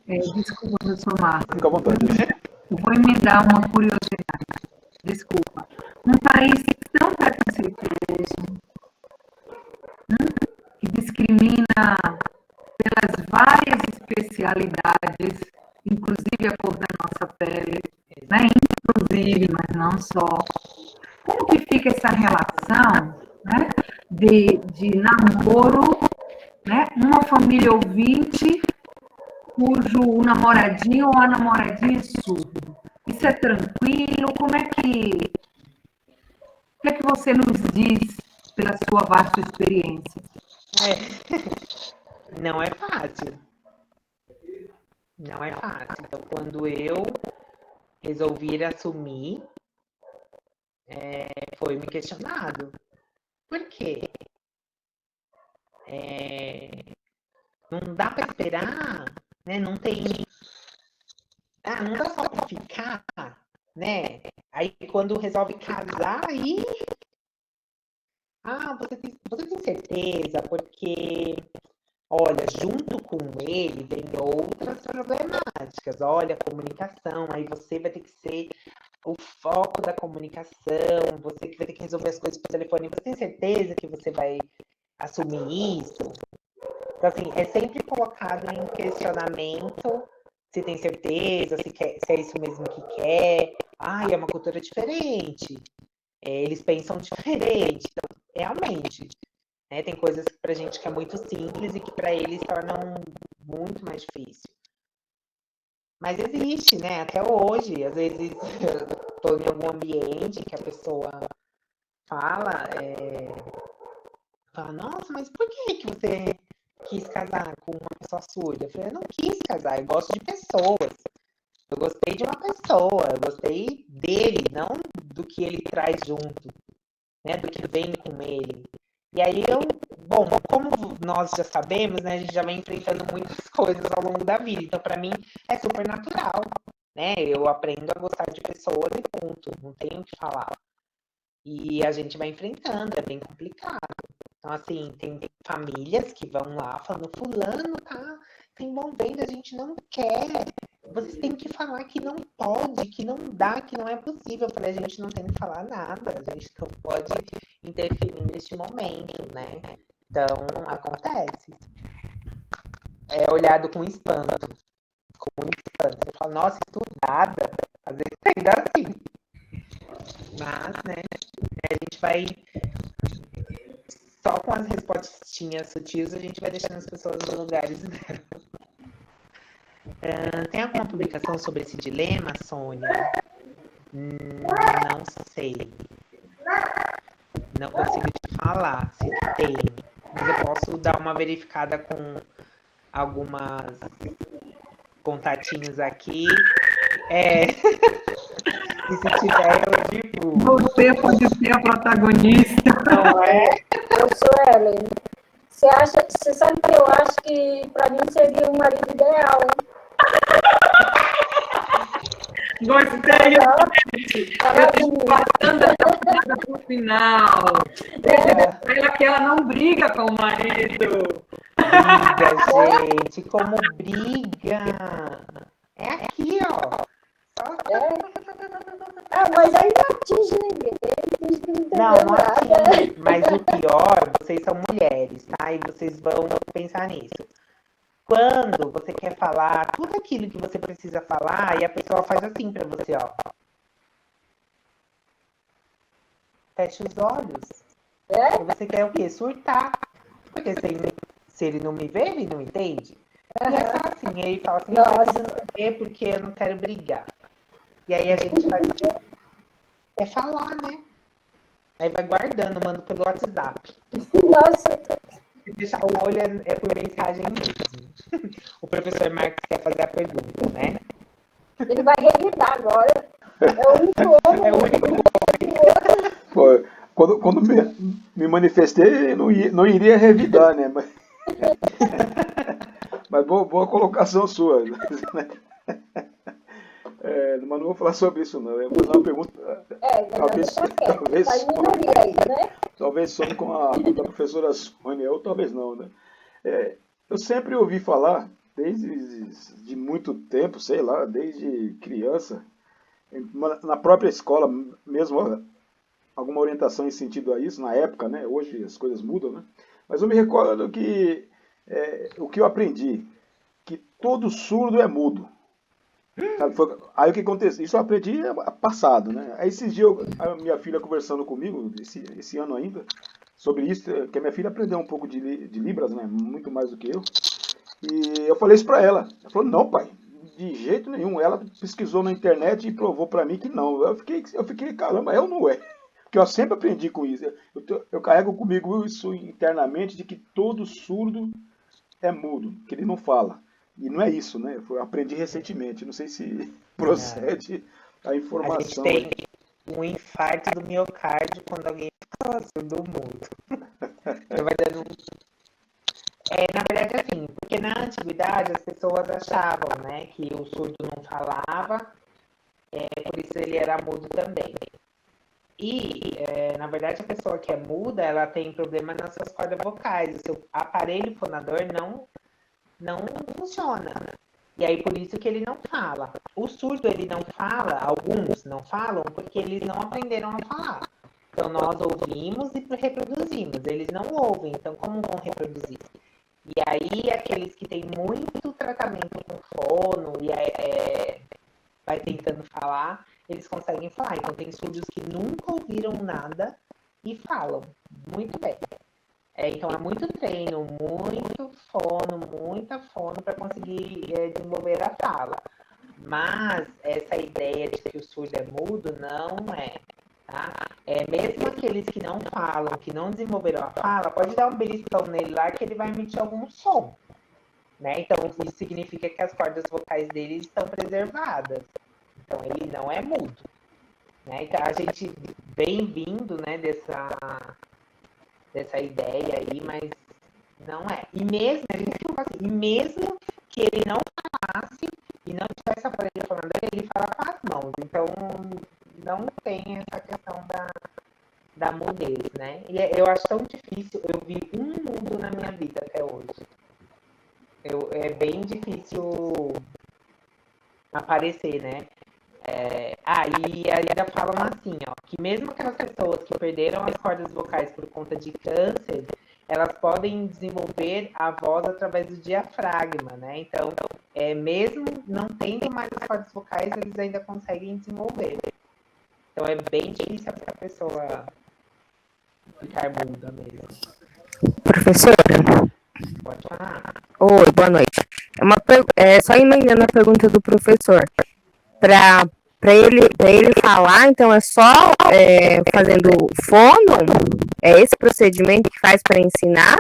Desculpa, professor Márcio. Fica à vontade. Eu vou emendar uma curiosidade. Desculpa. Um país tão preconceituoso, que discrimina pelas várias especialidades, inclusive a cor da nossa pele, né? Inclusive, mas não só. Como que fica essa relação, né, de namoro né? Uma família ouvinte cujo namoradinho ou a namoradinha é surdo. Isso é tranquilo? O que é que você nos diz pela sua vasta experiência? Não é fácil. Não é fácil. Então, quando eu resolvi assumir, foi me questionado. Por quê? Não dá para esperar, né? Não tem. Não dá só para ficar, né? Aí quando resolve casar, aí. Você tem certeza? Porque, olha, junto com ele vem outras problemáticas. Olha, a comunicação, aí você vai ter que ser o foco da comunicação, você que vai ter que resolver as coisas por telefone. Você tem certeza que você vai assumir isso? Então, assim, é sempre colocado em questionamento se tem certeza, se é isso mesmo que quer. É uma cultura diferente. Eles pensam diferente. Então, realmente, né, tem coisas que pra gente que é muito simples e que para eles tornam muito mais difícil. Mas existe, né? Até hoje, às vezes eu tô em algum ambiente que a pessoa fala, nossa, mas por que você quis casar com uma pessoa surda? Eu falei, eu não quis casar, eu gosto de pessoas. Eu gostei de uma pessoa, eu gostei dele, não do que ele traz junto, né? Do que vem com ele. E aí bom, como nós já sabemos, né? A gente já vem enfrentando muitas coisas ao longo da vida. Então, para mim, é super natural, né? Eu aprendo a gostar de pessoas e ponto. Não tenho o que falar. E a gente vai enfrentando, é bem complicado. Então, assim, tem famílias que vão lá falando, fulano tá envolvendo, a gente não quer. Vocês têm que falar que não pode, que não dá, que não é possível. Eu falei, a gente não tem que falar nada, a gente não pode interferir neste momento, né? Então, acontece. É olhado com espanto. Eu falo, nossa, estudada. Às vezes ainda assim. Mas, né, a gente vai... Só com as respostinhas sutis, a gente vai deixando as pessoas nos lugares dela. Tem alguma publicação sobre esse dilema, Sônia? Não sei. Não consigo te falar se tem. Mas eu posso dar uma verificada com algumas contatinhos aqui. E se tiver, eu divulgo. Você pode ser a protagonista. Não é? Eu sou Ellen. Você sabe que eu acho que para mim seria um marido ideal, hein? Gostei, gente. Eu estou passando essa piada pro final. Ela que ela não briga com o marido. Briga, gente. Como briga? É aqui, ó. Mas aí não atinge ninguém. Não atinge. Mas o pior, vocês são mulheres, tá? E vocês vão pensar nisso. Quando você quer falar tudo aquilo que você precisa falar e a pessoa faz assim pra você, ó. Fecha os olhos. E você quer o quê? Surtar. Porque se ele não me vê, ele não entende. E é só assim. Aí ele fala assim, não precisa ver porque eu não quero brigar. E aí a gente vai... É falar, né? Aí vai guardando, manda pelo WhatsApp. Nossa. Deixar o olho é por mensagem mesmo. O professor Marcos quer fazer a pergunta, né? Ele vai revidar agora. É o único homem. É o único homem. Quando me manifestei, não iria revidar, né? Mas boa colocação sua. Mas não vou falar sobre isso, não. Eu vou fazer uma pergunta. Talvez só com a professora Sônia, ou talvez não, né? Eu sempre ouvi falar, desde muito tempo, sei lá, desde criança, na própria escola mesmo, alguma orientação em sentido a isso, na época, né? Hoje as coisas mudam, né? Mas eu me recordo que o que eu aprendi, que todo surdo é mudo. Aí o que aconteceu? Isso eu aprendi passado, né? Aí esses dias a minha filha conversando comigo, esse ano ainda, sobre isso, que a minha filha aprendeu um pouco de Libras, né? Muito mais do que eu. E eu falei isso para ela. Ela falou, não, pai, de jeito nenhum. Ela pesquisou na internet e provou para mim que não. Eu fiquei, caramba, eu não é. Porque eu sempre aprendi com isso. Eu carrego comigo isso internamente, de que todo surdo é mudo, que ele não fala. E não é isso, né? Eu aprendi recentemente. Não sei se procede a A gente informação. tem um infarto do miocárdio quando alguém fala surdo mudo. Então vai dando na verdade, assim, porque na antiguidade as pessoas achavam, né, que o surdo não falava, por isso ele era mudo também. E, na verdade, a pessoa que é muda, ela tem problema nas suas cordas vocais. O seu aparelho fonador não funciona. E aí, por isso que ele não fala. O surdo, ele não fala, alguns não falam, porque eles não aprenderam a falar. Então, nós ouvimos e reproduzimos. Eles não ouvem, então como vão reproduzir? E aí, aqueles que têm muito tratamento com fono e vai tentando falar, eles conseguem falar. Então, tem surdos que nunca ouviram nada e falam muito bem. Então, é muito treino, muita fono para conseguir desenvolver a fala. Mas essa ideia de que o surdo é mudo, não é. Tá? Mesmo aqueles que não falam, que não desenvolveram a fala, pode dar um beliscão nele lá que ele vai emitir algum som. Né? Então, isso significa que as cordas vocais dele estão preservadas. Então, ele não é mudo. Né? Então, a gente vem vindo, né, dessa ideia aí, mas não é. E mesmo, a gente fala assim, e mesmo que ele não falasse e não tivesse aparelho falando, ele fala com as mãos. Então, não tem essa questão da mudez, né? E eu acho tão difícil, eu vi um mudo na minha vida até hoje. É bem difícil aparecer, né? E ainda falam assim, ó, que mesmo aquelas pessoas que perderam as cordas vocais por conta de câncer, elas podem desenvolver a voz através do diafragma, né? Então, mesmo não tendo mais as cordas vocais, eles ainda conseguem desenvolver. Então, é bem difícil para a pessoa ficar muda mesmo. Professora? Pode falar. Oi, boa noite. Só emendando a pergunta do professor. Para ele falar, então é só fazendo fono? É esse procedimento que faz para ensinar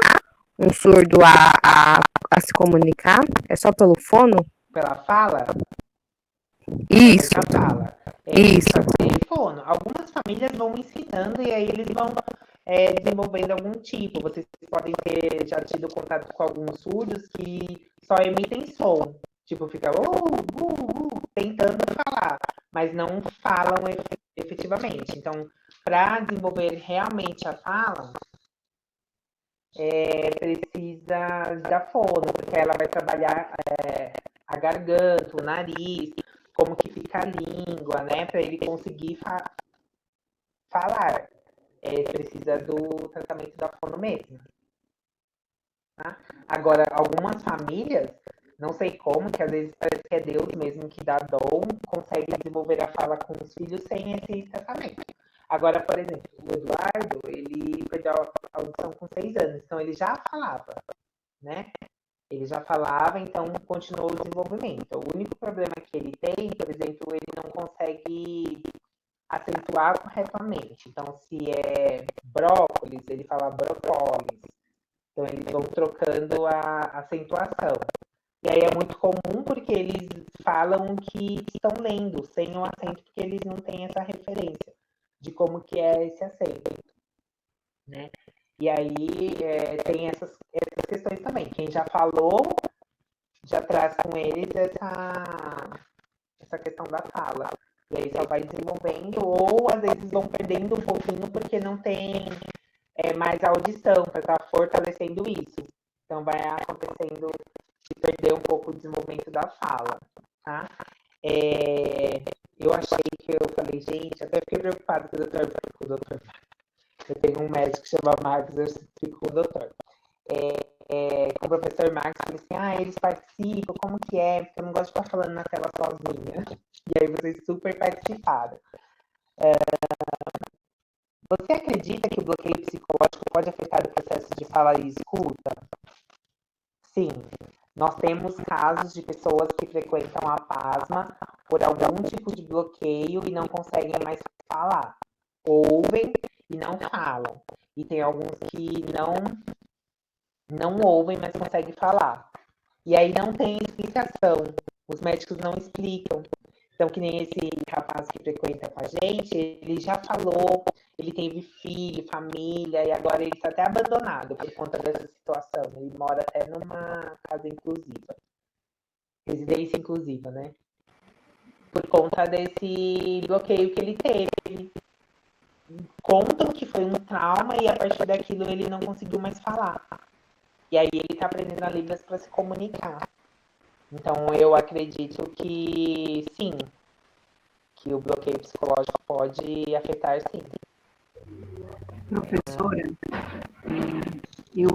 um surdo a se comunicar? É só pelo fono? Pela fala? Isso. Pela fala. Isso. Fono. Algumas famílias vão ensinando e aí eles vão desenvolvendo algum tipo. Vocês podem ter já tido contato com alguns surdos que só emitem som. Tipo, fica tentando falar, mas não falam efetivamente. Então, para desenvolver realmente a fala, precisa da fono, porque ela vai trabalhar a garganta, o nariz, como que fica a língua, né? Para ele conseguir falar. Precisa do tratamento da fono mesmo. Tá? Agora, algumas famílias, não sei como, que às vezes parece que é Deus mesmo que dá dom, consegue desenvolver a fala com os filhos sem esse tratamento. Agora, por exemplo, o Eduardo, ele perdeu a audição com 6 anos, então ele já falava, né? Ele já falava, então continuou o desenvolvimento. O único problema que ele tem, por exemplo, ele não consegue acentuar corretamente. Então, se é brócolis, ele fala brócolis. Então, eles vão trocando a acentuação. E aí é muito comum porque eles falam que estão lendo sem o acento, porque eles não têm essa referência de como que é esse acento, né? E aí tem essas questões também. Quem já falou, já traz com eles essa questão da fala. E aí só vai desenvolvendo, ou às vezes vão perdendo um pouquinho porque não tem mais audição, para estar fortalecendo isso. Então vai acontecendo de perder um pouco o desenvolvimento da fala, tá? Eu achei que eu falei, gente, até fiquei preocupada com o doutor. Eu tenho um médico que chama Marcos, eu fico com o doutor. Com o professor Marcos, eu falei assim, eles participam, como que é? Porque eu não gosto de ficar falando na tela sozinha. E aí vocês super participaram. Você acredita acredita que o bloqueio psicológico pode afetar o processo de fala e escuta? Sim. Nós temos casos de pessoas que frequentam a PASMA por algum tipo de bloqueio e não conseguem mais falar. Ouvem e não falam. E tem alguns que não ouvem, mas conseguem falar. E aí não tem explicação. Os médicos não explicam. Então, que nem esse rapaz que frequenta com a gente, ele já falou, ele teve filho, família, e agora ele está até abandonado por conta dessa situação. Ele mora até numa casa inclusiva. Residência inclusiva, né? Por conta desse bloqueio que ele teve. Contam que foi um trauma e a partir daquilo ele não conseguiu mais falar. E aí ele está aprendendo a Libras para se comunicar. Então eu acredito que sim, que o bloqueio psicológico pode afetar sim. Professora, eu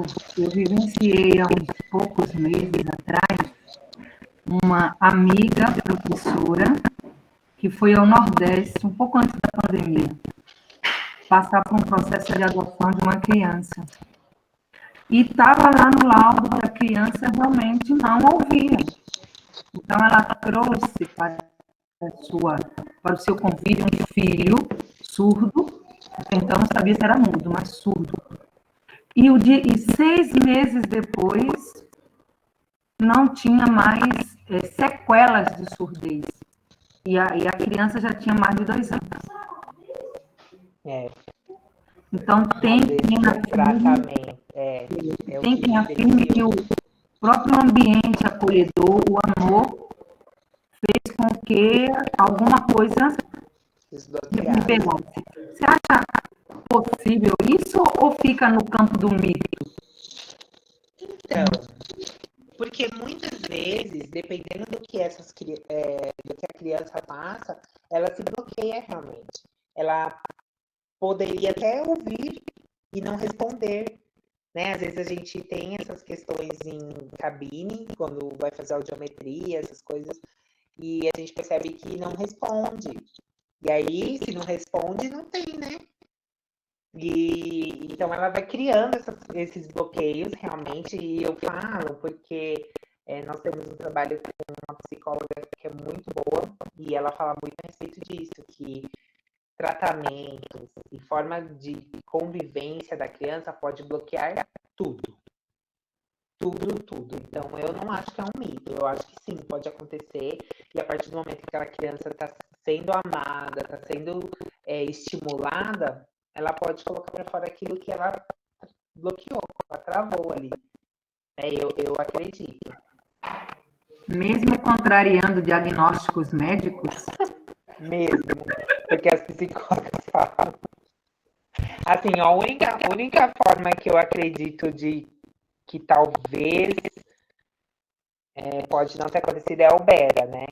vivenciei há uns poucos meses atrás uma amiga professora que foi ao Nordeste, um pouco antes da pandemia, passar por um processo de adoção de uma criança. E estava lá no laudo que a criança realmente não ouvia. Então, ela trouxe para o seu convívio um filho surdo, então não sabia se era mudo, mas surdo. E 6 meses depois, não tinha mais sequelas de surdez. E a criança já tinha mais de 2 anos. Então, tem quem afirme que o próprio ambiente acolhedor, o amor, fez com que alguma coisa liberasse. Você acha possível isso ou fica no campo do mito? Então, porque muitas vezes, dependendo do que a criança passa, ela se bloqueia realmente. Ela poderia até ouvir e não responder, né? Às vezes a gente tem essas questões em cabine, quando vai fazer audiometria, essas coisas, e a gente percebe que não responde. E aí, se não responde, não tem, né? E então ela vai criando esses bloqueios realmente, e eu falo porque nós temos um trabalho com uma psicóloga que é muito boa, e ela fala muito a respeito disso, que tratamentos e forma de convivência da criança pode bloquear tudo. Tudo. Então, eu não acho que é um mito. Eu acho que sim, pode acontecer. E a partir do momento que aquela criança está sendo amada, está sendo estimulada, ela pode colocar para fora aquilo que ela bloqueou, ela travou ali. Eu acredito. Mesmo contrariando diagnósticos médicos? Mesmo, porque as psicólogas falam. Assim, a única forma que eu acredito de que talvez pode não ter acontecido é o BERA, né?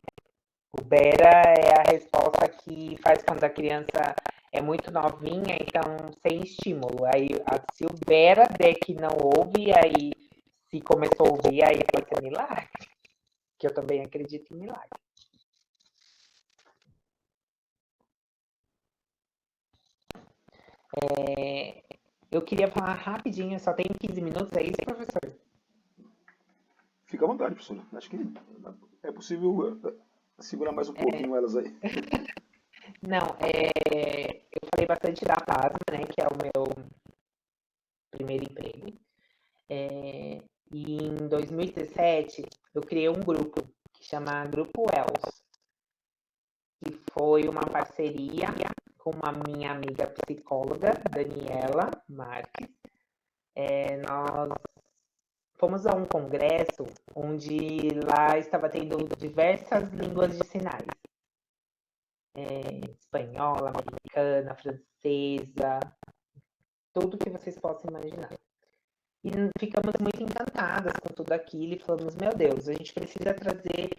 O BERA é a resposta que faz quando a criança é muito novinha, então sem estímulo. Aí, se o BERA der que não ouve, aí se começou a ouvir, aí pode ser milagre. Que eu também acredito em milagre. Eu queria falar rapidinho, só tenho 15 minutos, é isso, professor? Fica à vontade, professor. Acho que é possível segurar mais um pouquinho elas aí. Não, eu falei bastante da PASMA, né, que é o meu primeiro emprego. E em 2017, eu criei um grupo que chama Grupo Wells, que foi uma parceria com uma minha amiga psicóloga, Daniela Marques. Nós fomos a um congresso onde lá estava tendo diversas línguas de sinais. Espanhola, americana, francesa, tudo que vocês possam imaginar. E ficamos muito encantadas com tudo aquilo e falamos, meu Deus, a gente precisa trazer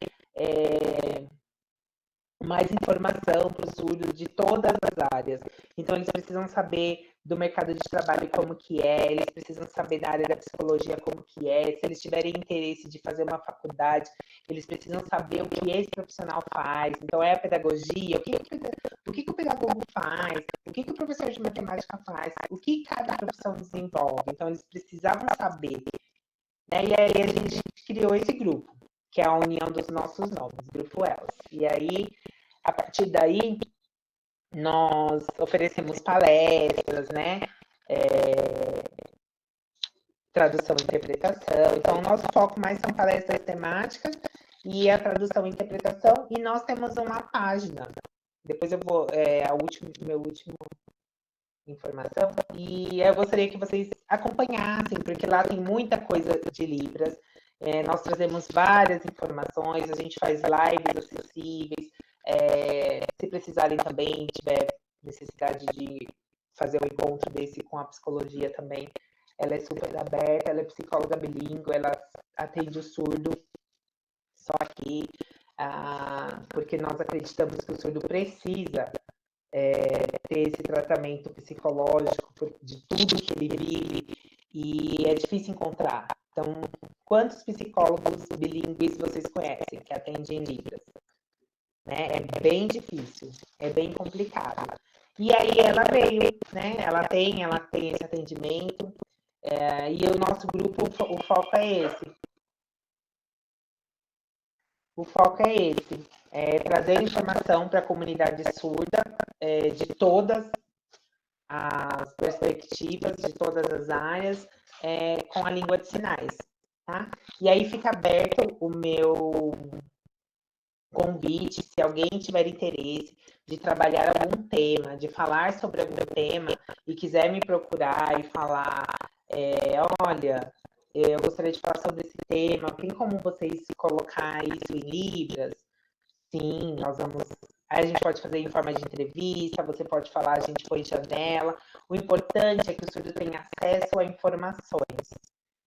mais informação para os surdos de todas as áreas. Então, eles precisam saber do mercado de trabalho como que é, eles precisam saber da área da psicologia como que é, se eles tiverem interesse de fazer uma faculdade, eles precisam saber o que esse profissional faz. Então, é a pedagogia, o que o pedagogo faz, o que o professor de matemática faz, o que cada profissão desenvolve. Então, eles precisavam saber. Né? E aí, a gente criou esse grupo, que é a união dos nossos nomes, Grupo Elas. E aí, a partir daí, nós oferecemos palestras, né? Tradução e interpretação. Então, o nosso foco mais são palestras temáticas e a tradução e interpretação. E nós temos uma página. Depois eu vou, meu último informação. E eu gostaria que vocês acompanhassem, porque lá tem muita coisa de Libras. Nós trazemos várias informações, a gente faz lives acessíveis. Se precisarem também, tiver necessidade de fazer um encontro desse com a psicologia também, ela é super aberta, ela é psicóloga bilíngue, ela atende o surdo só aqui, porque nós acreditamos que o surdo precisa ter esse tratamento psicológico de tudo que ele vive, e é difícil encontrar. Então, quantos psicólogos bilíngues vocês conhecem que atendem Libras? Né? É bem difícil, é bem complicado. E aí ela veio, né? Ela tem esse atendimento, e o nosso grupo, o foco é esse. O foco é esse, trazer informação para a comunidade surda, de todas as perspectivas, de todas as áreas, com a língua de sinais, tá? E aí fica aberto o meu convite, se alguém tiver interesse de trabalhar algum tema, de falar sobre algum tema e quiser me procurar e falar, olha, eu gostaria de falar sobre esse tema, tem como vocês colocar isso em Libras? Sim, nós vamos. Aí a gente pode fazer em forma de entrevista, você pode falar, a gente põe janela. O importante é que o surdo tenha acesso a informações.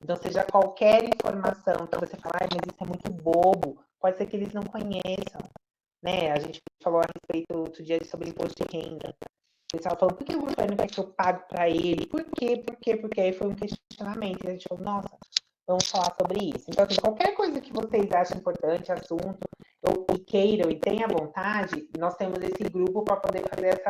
Então, seja qualquer informação que você falar, mas isso é muito bobo, pode ser que eles não conheçam. Né? A gente falou a respeito outro dia sobre imposto de renda. O pessoal falou, por que o governo quer que eu pague para ele? Por quê? Porque aí foi um questionamento. E a gente falou, nossa, vamos falar sobre isso. Então, assim, qualquer coisa que vocês achem importante, assunto, e queiram e tenham vontade, nós temos esse grupo para poder fazer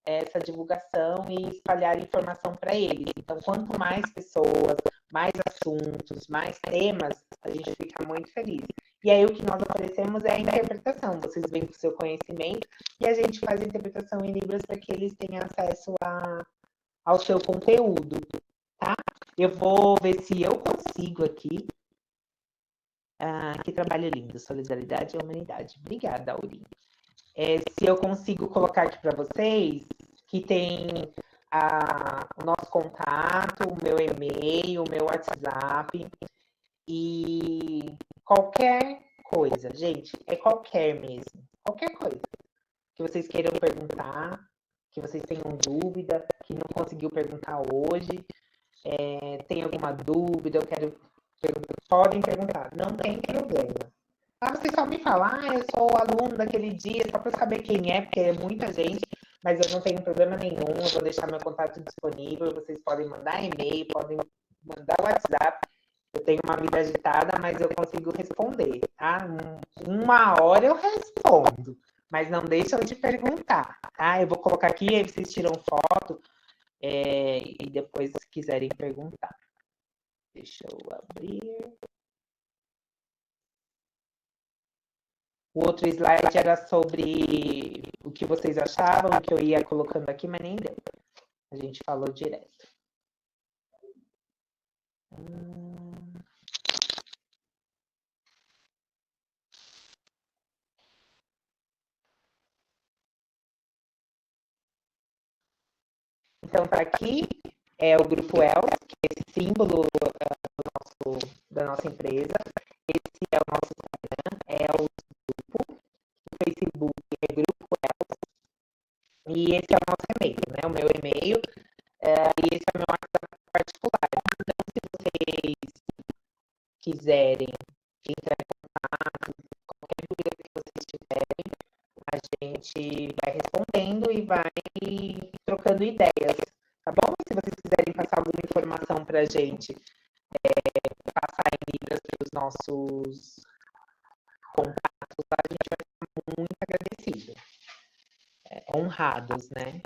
essa divulgação e espalhar informação para eles. Então, quanto mais pessoas, mais assuntos, mais temas, a gente fica muito feliz. E aí, o que nós oferecemos é a interpretação. Vocês vêm com o seu conhecimento e a gente faz a interpretação em Libras para que eles tenham acesso ao seu conteúdo, tá? Eu vou ver se eu consigo aqui. Que trabalho lindo, solidariedade e humanidade. Obrigada, Aurinho. Se eu consigo colocar aqui para vocês, que tem o nosso contato, o meu e-mail, o meu WhatsApp, e qualquer coisa, gente, qualquer mesmo, qualquer coisa que vocês queiram perguntar, que vocês tenham dúvida, que não conseguiu perguntar hoje, tem alguma dúvida, eu quero perguntar, podem perguntar, não tem problema. Vocês só me falar, eu sou aluno daquele dia, só para saber quem é, porque é muita gente, mas eu não tenho problema nenhum, eu vou deixar meu contato disponível, vocês podem mandar e-mail, podem mandar WhatsApp. Eu tenho uma vida agitada, mas eu consigo responder, tá? Uma hora eu respondo, mas não deixam de perguntar, tá? Eu vou colocar aqui, aí vocês tiram foto e depois, se quiserem perguntar. Deixa eu abrir. O outro slide era sobre o que vocês achavam, o que eu ia colocando aqui, mas nem deu. A gente falou direto. Então, tá aqui o Grupo ELS, que é esse símbolo da nossa empresa. Esse é o nosso Instagram, ELS Grupo. O Facebook é Grupo ELS. E esse é o nosso e-mail, né? O meu e-mail. E esse é o meu WhatsApp particular. Então, se vocês quiserem entrar em contato, qualquer dúvida que vocês tiverem, a gente vai respondendo e vai trocando ideias, tá bom? Se vocês quiserem passar alguma informação para a gente, passar em Libras para os nossos contatos, a gente vai ficar muito agradecido. Honrados, né?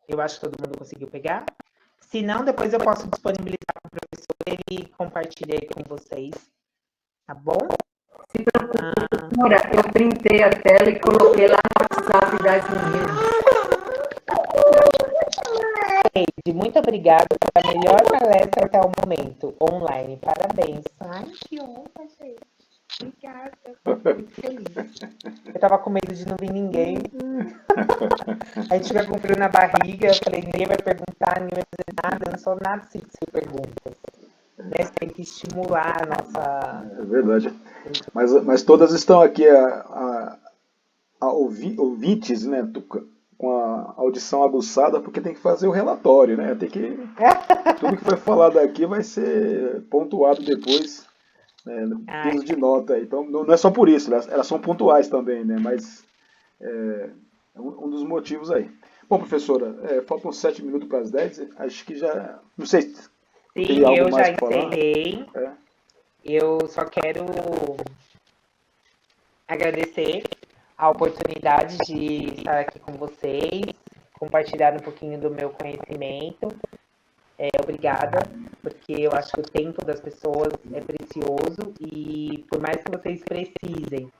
Eu acho que todo mundo conseguiu pegar. Se não, depois eu posso disponibilizar para o professor, ele compartilha aí com vocês, tá bom? Se professora, eu printei a tela e coloquei lá no WhatsApp das meninas. Eide, muito obrigada pela melhor palestra até o momento, online. Parabéns. Ai, que honra, gente. Obrigada. Fico muito feliz. Eu tava com medo de não vir ninguém. A gente fica com frio na barriga. Eu falei, ninguém vai perguntar, ninguém vai fazer nada. Eu não sou nada assim que você pergunta. Né? Você tem que estimular a nossa... É verdade. Mas todas estão aqui ouvintes, né? Com a audição aguçada, porque tem que fazer o relatório, né? Tem que... Tudo que foi falado aqui vai ser pontuado depois, né, no termos de nota. Então, não é só por isso, elas são pontuais também, né? Mas é um dos motivos aí. Bom, professora, faltam 7 minutos para as 10, acho que já... Não sei se Sim, eu já encerrei. Eu só quero agradecer a oportunidade de estar aqui com vocês, compartilhar um pouquinho do meu conhecimento. Obrigada, porque eu acho que o tempo das pessoas é precioso e por mais que vocês precisem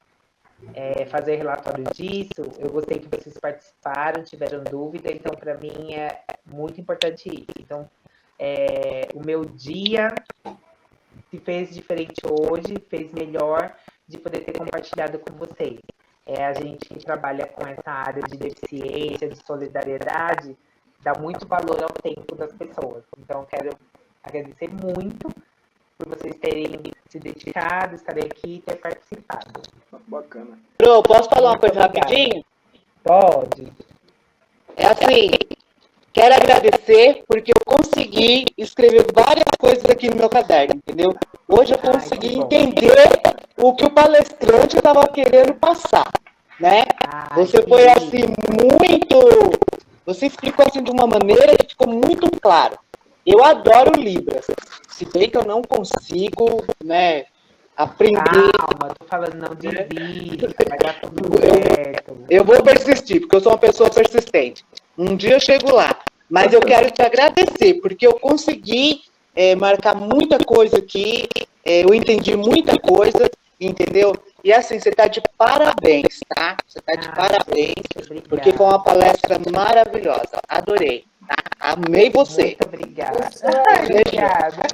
fazer relatório disso, eu gostei que vocês participaram, tiveram dúvida, então para mim é muito importante isso. Então, o meu dia se fez diferente hoje, fez melhor de poder ter compartilhado com vocês. A gente que trabalha com essa área de deficiência, de solidariedade, dá muito valor ao tempo das pessoas. Então, quero agradecer muito por vocês terem se dedicado, estarem aqui e ter participado. Bacana. Pro, posso falar uma coisa rapidinho? Pode. É assim, quero agradecer porque eu consegui escrever várias coisas aqui no meu caderno, entendeu? Hoje eu consegui entender o que o palestrante estava querendo passar, né? Você foi assim muito... Você explicou assim de uma maneira que ficou muito claro. Eu adoro Libras, se bem que eu não consigo, né, aprender... Calma, tô falando não desista, vai dar tudo certo. Eu vou persistir, porque eu sou uma pessoa persistente. Um dia eu chego lá, mas eu quero te agradecer, porque eu consegui marcar muita coisa aqui, eu entendi muita coisa, entendeu? E assim, você está de parabéns, tá? Você está de parabéns, porque foi uma palestra maravilhosa. Adorei, tá? Amei você. Muito obrigada.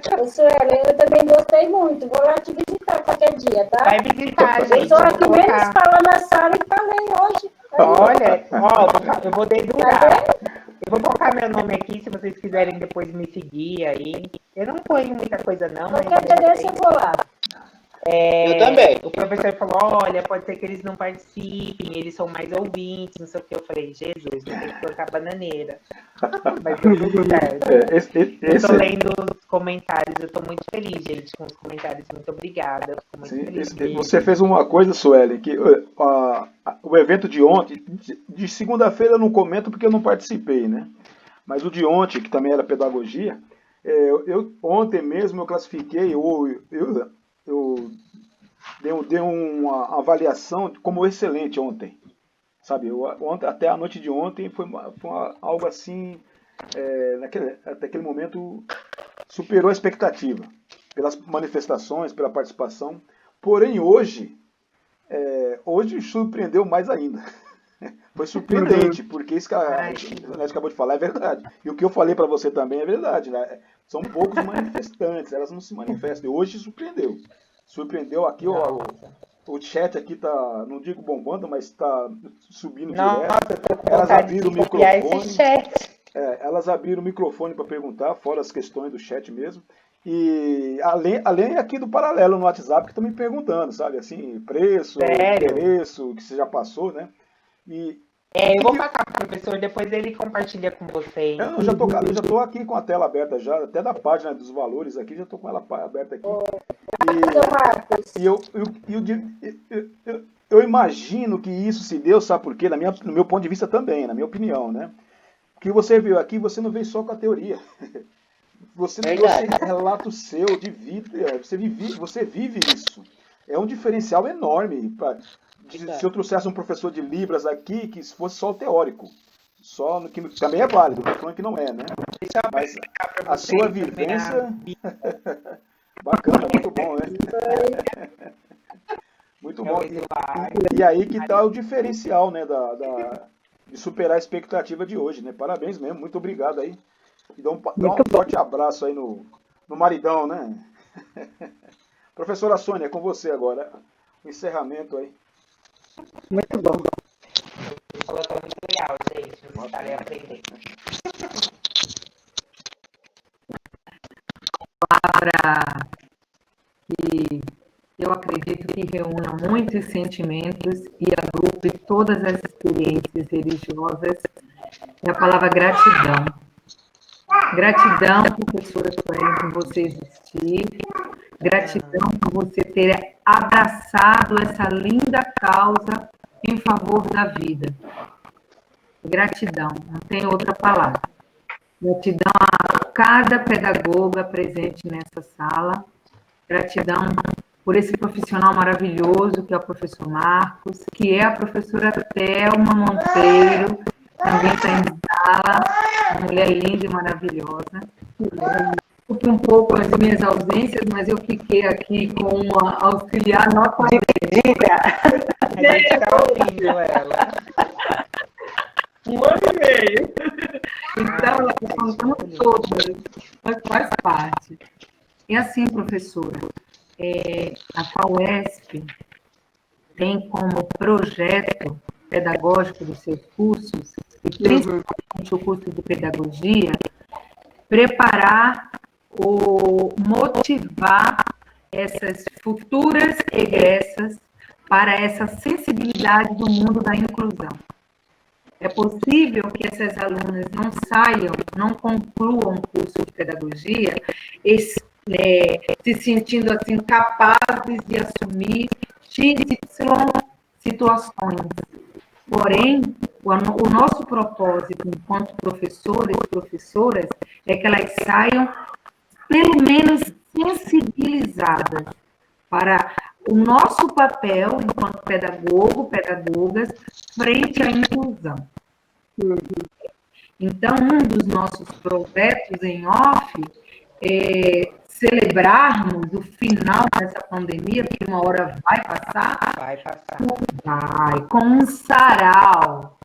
Professora, eu também gostei muito. Vou lá te visitar qualquer dia, tá? Vai visitar, gente. Eu sou a que menos fala na sala e falei hoje. Olha, eu vou dedurar. Eu vou colocar meu nome aqui, se vocês quiserem depois me seguir aí. Eu não ponho muita coisa, não. Qualquer dia desse eu vou lá. Eu também. O professor falou, olha, pode ser que eles não participem, eles são mais ouvintes, não sei o que. Eu falei, Jesus, não tem que colocar bananeira. Mas deu tudo certo. Eu tô lendo os comentários, eu tô muito feliz, gente, com os comentários. Muito obrigada. Eu fico muito feliz. Você fez uma coisa, Sueli, que o evento de ontem, de segunda-feira eu não comento porque eu não participei, né? Mas o de ontem, que também era pedagogia, ontem mesmo eu classifiquei, eu dei uma avaliação como excelente ontem, sabe? Ontem, até a noite de ontem foi algo assim, até aquele momento superou a expectativa, pelas manifestações, pela participação. Porém, hoje surpreendeu mais ainda. Foi surpreendente, porque isso que a Janete acabou de falar é verdade. E o que eu falei para você também é verdade, né? São poucos manifestantes, elas não se manifestam. E hoje surpreendeu. Surpreendeu aqui, o chat aqui tá, não digo bombando, mas tá subindo direto. Eu tô com vontade de copiar esse chat. Elas abriram o microfone para perguntar, fora as questões do chat mesmo. E além aqui do paralelo no WhatsApp, que estão me perguntando, sabe? Assim, preço, endereço, que você já passou, né? Eu vou passar para o professor, depois ele compartilha com vocês. Eu já tô aqui com a tela aberta já, até da página dos valores aqui, já tô com ela aberta aqui. Seu Marcos. Eu imagino que isso se deu, sabe por quê? No meu ponto de vista também, na minha opinião, né? Que você viu aqui, você não veio só com a teoria. Você trouxe relato seu de vida, você vive isso. É um diferencial enorme. Se eu trouxesse um professor de Libras aqui, que fosse só o teórico, só que também é válido, não estou falando que não é, né? Mas a sua vivência... Bacana, muito bom, né? Muito bom. E aí que está o diferencial, né, de superar a expectativa de hoje, né? Parabéns mesmo, muito obrigado aí. E dá um forte abraço aí no maridão, né? Professora Sônia, é com você agora. O encerramento aí. Muito bom. Falou que é muito legal, gente. Vocês estarem aprendendo. Palavra que eu acredito que reúna muitos sentimentos e agrupe todas as experiências religiosas é a palavra gratidão. Gratidão, professora Sueli, por você existir. Gratidão por você ter abraçado essa linda causa em favor da vida. Gratidão, não tem outra palavra. Gratidão a cada pedagoga presente nessa sala. Gratidão por esse profissional maravilhoso que é o professor Marcos, que é a professora Thelma Monteiro, também está em sala, uma mulher linda e maravilhosa. Desculpe um pouco as minhas ausências, mas eu fiquei aqui com uma auxiliar nota dividida. A gente está ouvindo ela. 1 ano e meio. Então, ela está contando todas, mas faz parte. E assim, professora, a FAUESP tem como projeto pedagógico dos seus cursos, e principalmente o curso de pedagogia, preparar ou motivar essas futuras egressas para essa sensibilidade do mundo da inclusão. É possível que essas alunas não saiam, não concluam o curso de pedagogia se sentindo assim capazes de assumir XY situações. Porém, o nosso propósito enquanto professores e professoras é que elas saiam pelo menos sensibilizadas para o nosso papel enquanto pedagogas, frente à inclusão. Então, um dos nossos projetos em off é celebrarmos o final dessa pandemia, porque uma hora vai passar. Vai passar. Vai, com um sarau,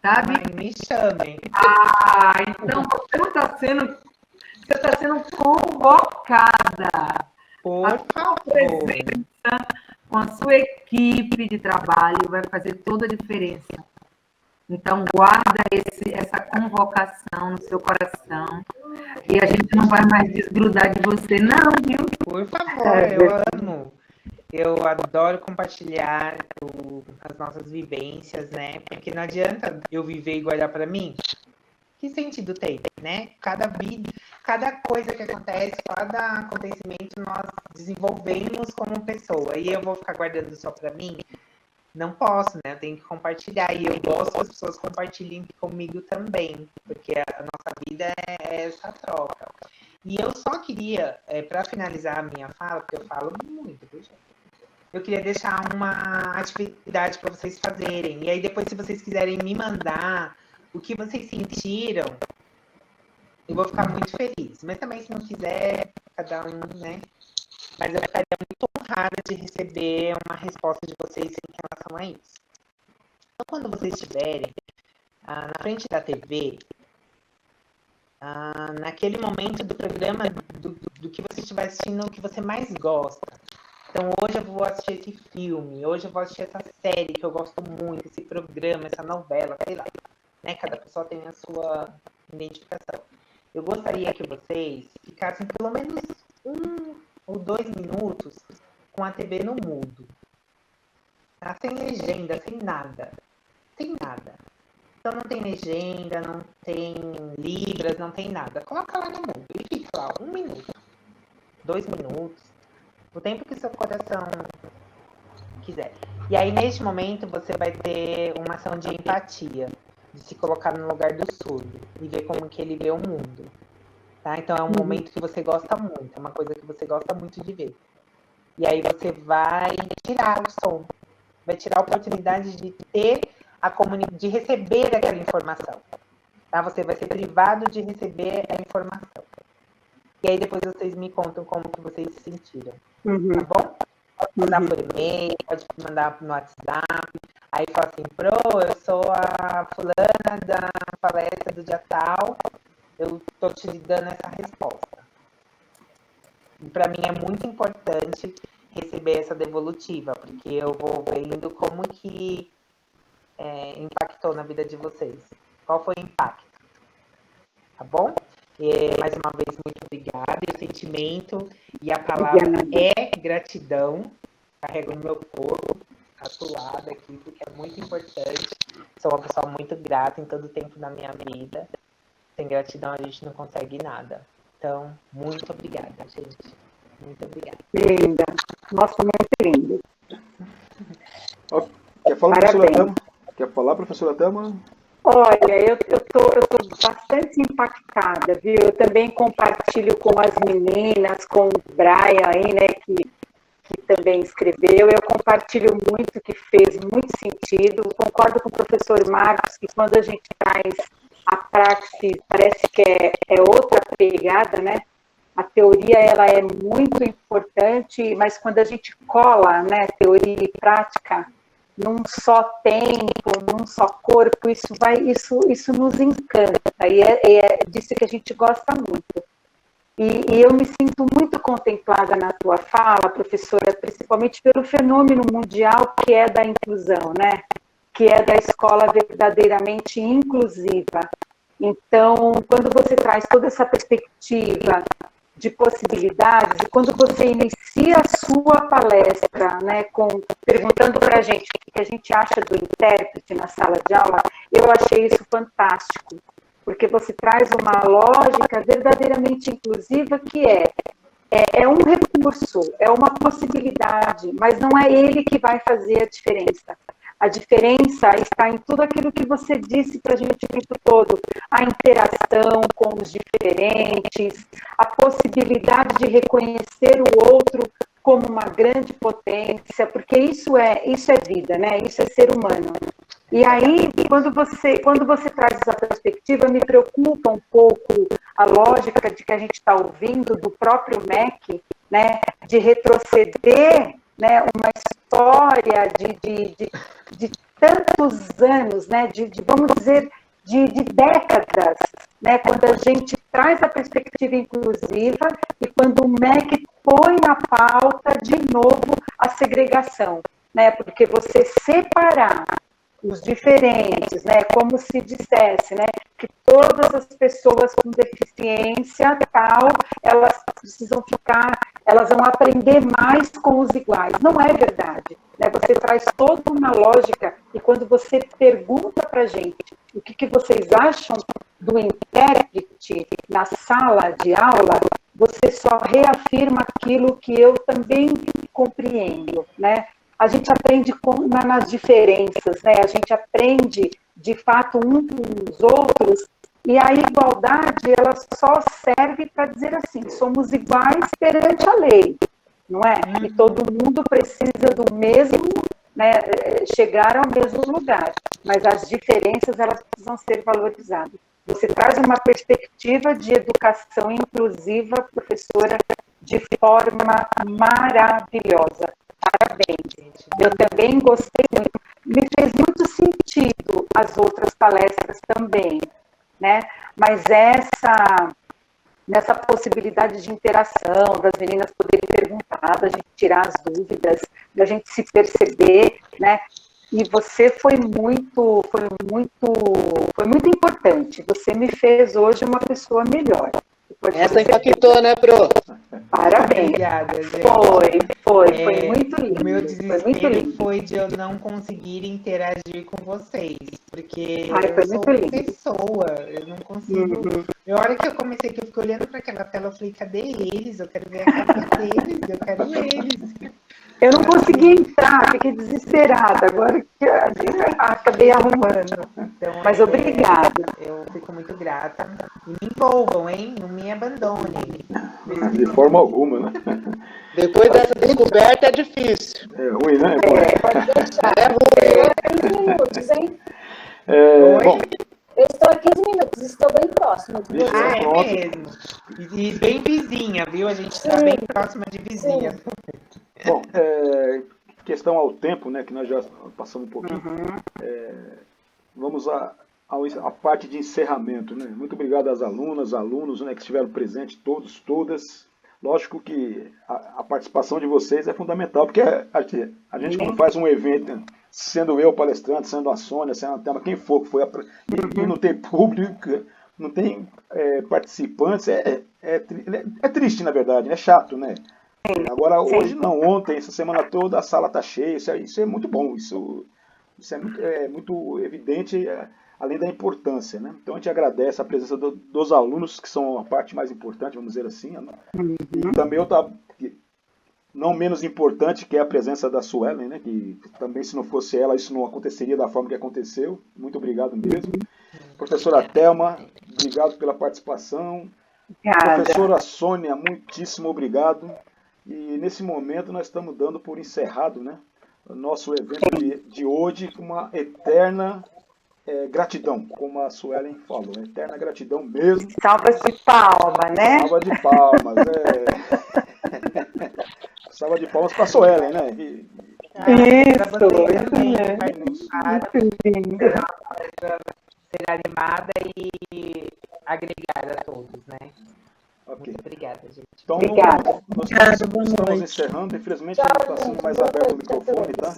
sabe? Ai, me chamem. Então você não está sendo... Você está sendo convocada. Por favor. Presença com a sua equipe de trabalho vai fazer toda a diferença. Então, guarda essa convocação no seu coração. E a gente não vai mais desgrudar de você, não, viu? Por favor, eu amo. Eu adoro compartilhar as nossas vivências, né? Porque não adianta eu viver e guardar para mim. Que sentido tem, né? Cada coisa que acontece, cada acontecimento nós desenvolvemos como pessoa. E eu vou ficar guardando só para mim? Não posso, né? Eu tenho que compartilhar. E eu gosto que as pessoas compartilhem comigo também. Porque a nossa vida é essa troca. E eu só queria, para finalizar a minha fala, porque eu falo muito, viu, gente? Eu queria deixar uma atividade para vocês fazerem. E aí depois, se vocês quiserem me mandar o que vocês sentiram, eu vou ficar muito feliz. Mas também, se não quiser, cada um, né? Mas eu ficaria muito honrada de receber uma resposta de vocês em relação a isso. Então, quando vocês estiverem na frente da TV, naquele momento do programa, do que você estiver assistindo, o que você mais gosta. Então, hoje eu vou assistir esse filme, hoje eu vou assistir essa série que eu gosto muito, esse programa, essa novela, sei lá. Né? Cada pessoa tem a sua identificação. Eu gostaria que vocês ficassem pelo menos 1 ou 2 minutos com a TV no mudo. Tá? Sem legenda, sem nada. Sem nada. Então não tem legenda, não tem libras, não tem nada. Coloca lá no mudo e fica lá 1 minuto, 2 minutos. O tempo que seu coração quiser. E aí, neste momento, você vai ter uma ação de empatia, de se colocar no lugar do surdo e ver como que ele vê o mundo. Tá? Então, é um momento que você gosta muito, é uma coisa que você gosta muito de ver. E aí, você vai tirar o som, vai tirar a oportunidade de ter de receber aquela informação. Tá? Você vai ser privado de receber a informação. E aí, depois vocês me contam como que vocês se sentiram. Tá bom? Pode mandar por e-mail, pode mandar no WhatsApp. Aí fala assim, eu sou a fulana da palestra do dia tal, eu estou te dando essa resposta. E para mim é muito importante receber essa devolutiva, porque eu vou vendo como que impactou na vida de vocês. Qual foi o impacto? Tá bom? E, mais uma vez, muito obrigada. E o sentimento e a palavra é gratidão. Carrego no meu corpo, tatuada aqui, porque é muito importante. Sou uma pessoa muito grata em todo o tempo da minha vida. Sem gratidão a gente não consegue nada. Então, muito obrigada, gente. Muito obrigada. Linda. Nossa, muito linda. Quer falar, professora Thelma? Quer falar, professora Thelma? Olha, eu tô bastante impactada, viu? Eu também compartilho com as meninas, com o Brian aí, né, que também escreveu. Eu compartilho muito, que fez muito sentido. Concordo com o professor Marcos, que quando a gente traz a praxis, parece que é outra pegada, né? A teoria, ela é muito importante, mas quando a gente cola, né, teoria e prática num só tempo, num só corpo, isso nos encanta, e é disso que a gente gosta muito. E eu me sinto muito contemplada na tua fala, professora, principalmente pelo fenômeno mundial que é da inclusão, né? Que é da escola verdadeiramente inclusiva. Então, quando você traz toda essa perspectiva de possibilidades, e quando você inicia a sua palestra, né, perguntando para a gente o que a gente acha do intérprete na sala de aula, eu achei isso fantástico, porque você traz uma lógica verdadeiramente inclusiva que é um recurso, é uma possibilidade, mas não é ele que vai fazer a diferença. A diferença está em tudo aquilo que você disse para a gente o tempo todo. A interação com os diferentes, a possibilidade de reconhecer o outro como uma grande potência, porque isso é vida, né? Isso é ser humano. E aí, quando você traz essa perspectiva, me preocupa um pouco a lógica de que a gente está ouvindo do próprio MEC, né? De retroceder, né, uma história de tantos anos, né, vamos dizer, de décadas, né, quando a gente traz a perspectiva inclusiva e quando o MEC põe na pauta de novo a segregação, né, porque você separar os diferentes, né, como se dissesse, né, que todas as pessoas com deficiência tal, elas precisam elas vão aprender mais com os iguais. Não é verdade, né? Você traz toda uma lógica e quando você pergunta para a gente o que vocês acham do intérprete na sala de aula, você só reafirma aquilo que eu também compreendo, né? A gente aprende nas diferenças, né? A gente aprende, de fato, uns com os outros, e a igualdade, ela só serve para dizer assim, somos iguais perante a lei, não é? E todo mundo precisa do mesmo, né, chegar ao mesmo lugar, mas as diferenças, elas precisam ser valorizadas. Você traz uma perspectiva de educação inclusiva, professora, de forma maravilhosa. Parabéns. Eu também gostei muito. Me fez muito sentido as outras palestras também, né? Mas nessa possibilidade de interação, das meninas poderem perguntar, da gente tirar as dúvidas, da gente se perceber, né? E você foi muito importante. Você me fez hoje uma pessoa melhor. Essa impactou, né, Pro? Parabéns. Obrigada, gente. Foi muito O lindo. meu Foi muito desespero lindo. foi de eu não conseguir interagir com vocês, porque Ai, foi eu sou muito lindo. pessoa, eu não consigo. A hora que eu comecei, que eu fiquei olhando para aquela tela, eu falei, cadê eles? Eu quero ver a cara deles, eu quero eles. Eu não consegui entrar, fiquei desesperada. Agora que acabei arrumando. Então, Mas obrigada. Eu fico muito grata. E me envolvam, hein? Não me abandonem. De forma alguma, né? Depois dessa descoberta é difícil. É ruim, né? Pode deixar. É ruim. 15 minutos, hein? Bom, Eu estou a 15 minutos, estou bem próximo de Isso. você. Ah, é Pronto. mesmo. E bem vizinha, viu? A gente está bem próxima de vizinha. bom, questão ao tempo, né? Que nós já passamos um pouquinho. Vamos à parte de encerramento, né? Muito obrigado às alunas, alunos, né, que estiveram presentes, todos, todas. Lógico que a participação de vocês é fundamental, porque a gente quando faz um evento, sendo eu palestrante, sendo a Sônia, sendo a Thelma, quem for que foi, e não tem público, não tem participantes, é triste, na verdade, é chato, né? Agora, hoje não, ontem, essa semana toda, a sala está cheia, isso é muito bom, isso é muito evidente, além da importância, né? Então a gente agradece a presença dos alunos, que são a parte mais importante, vamos dizer assim, né? E também não menos importante, que é a presença da Suelen, né? Que também, se não fosse ela, isso não aconteceria da forma que aconteceu. Muito obrigado mesmo. Professora Thelma, obrigado pela participação. Obrigada. Professora Sônia, muitíssimo obrigado. E nesse momento nós estamos dando por encerrado, né, o nosso evento de hoje com uma eterna gratidão, como a Suelen falou, eterna gratidão mesmo. Salvas de palma, né? Salva de palmas, Salva de palmas para a Suelen, né? Isso mesmo. Muito lindo. Ser animada e agregar a todos, né? Ok. Muito obrigada, gente. Então, Obrigada. nós estamos encerrando. Infelizmente, não está sendo mais aberto o microfone, tá?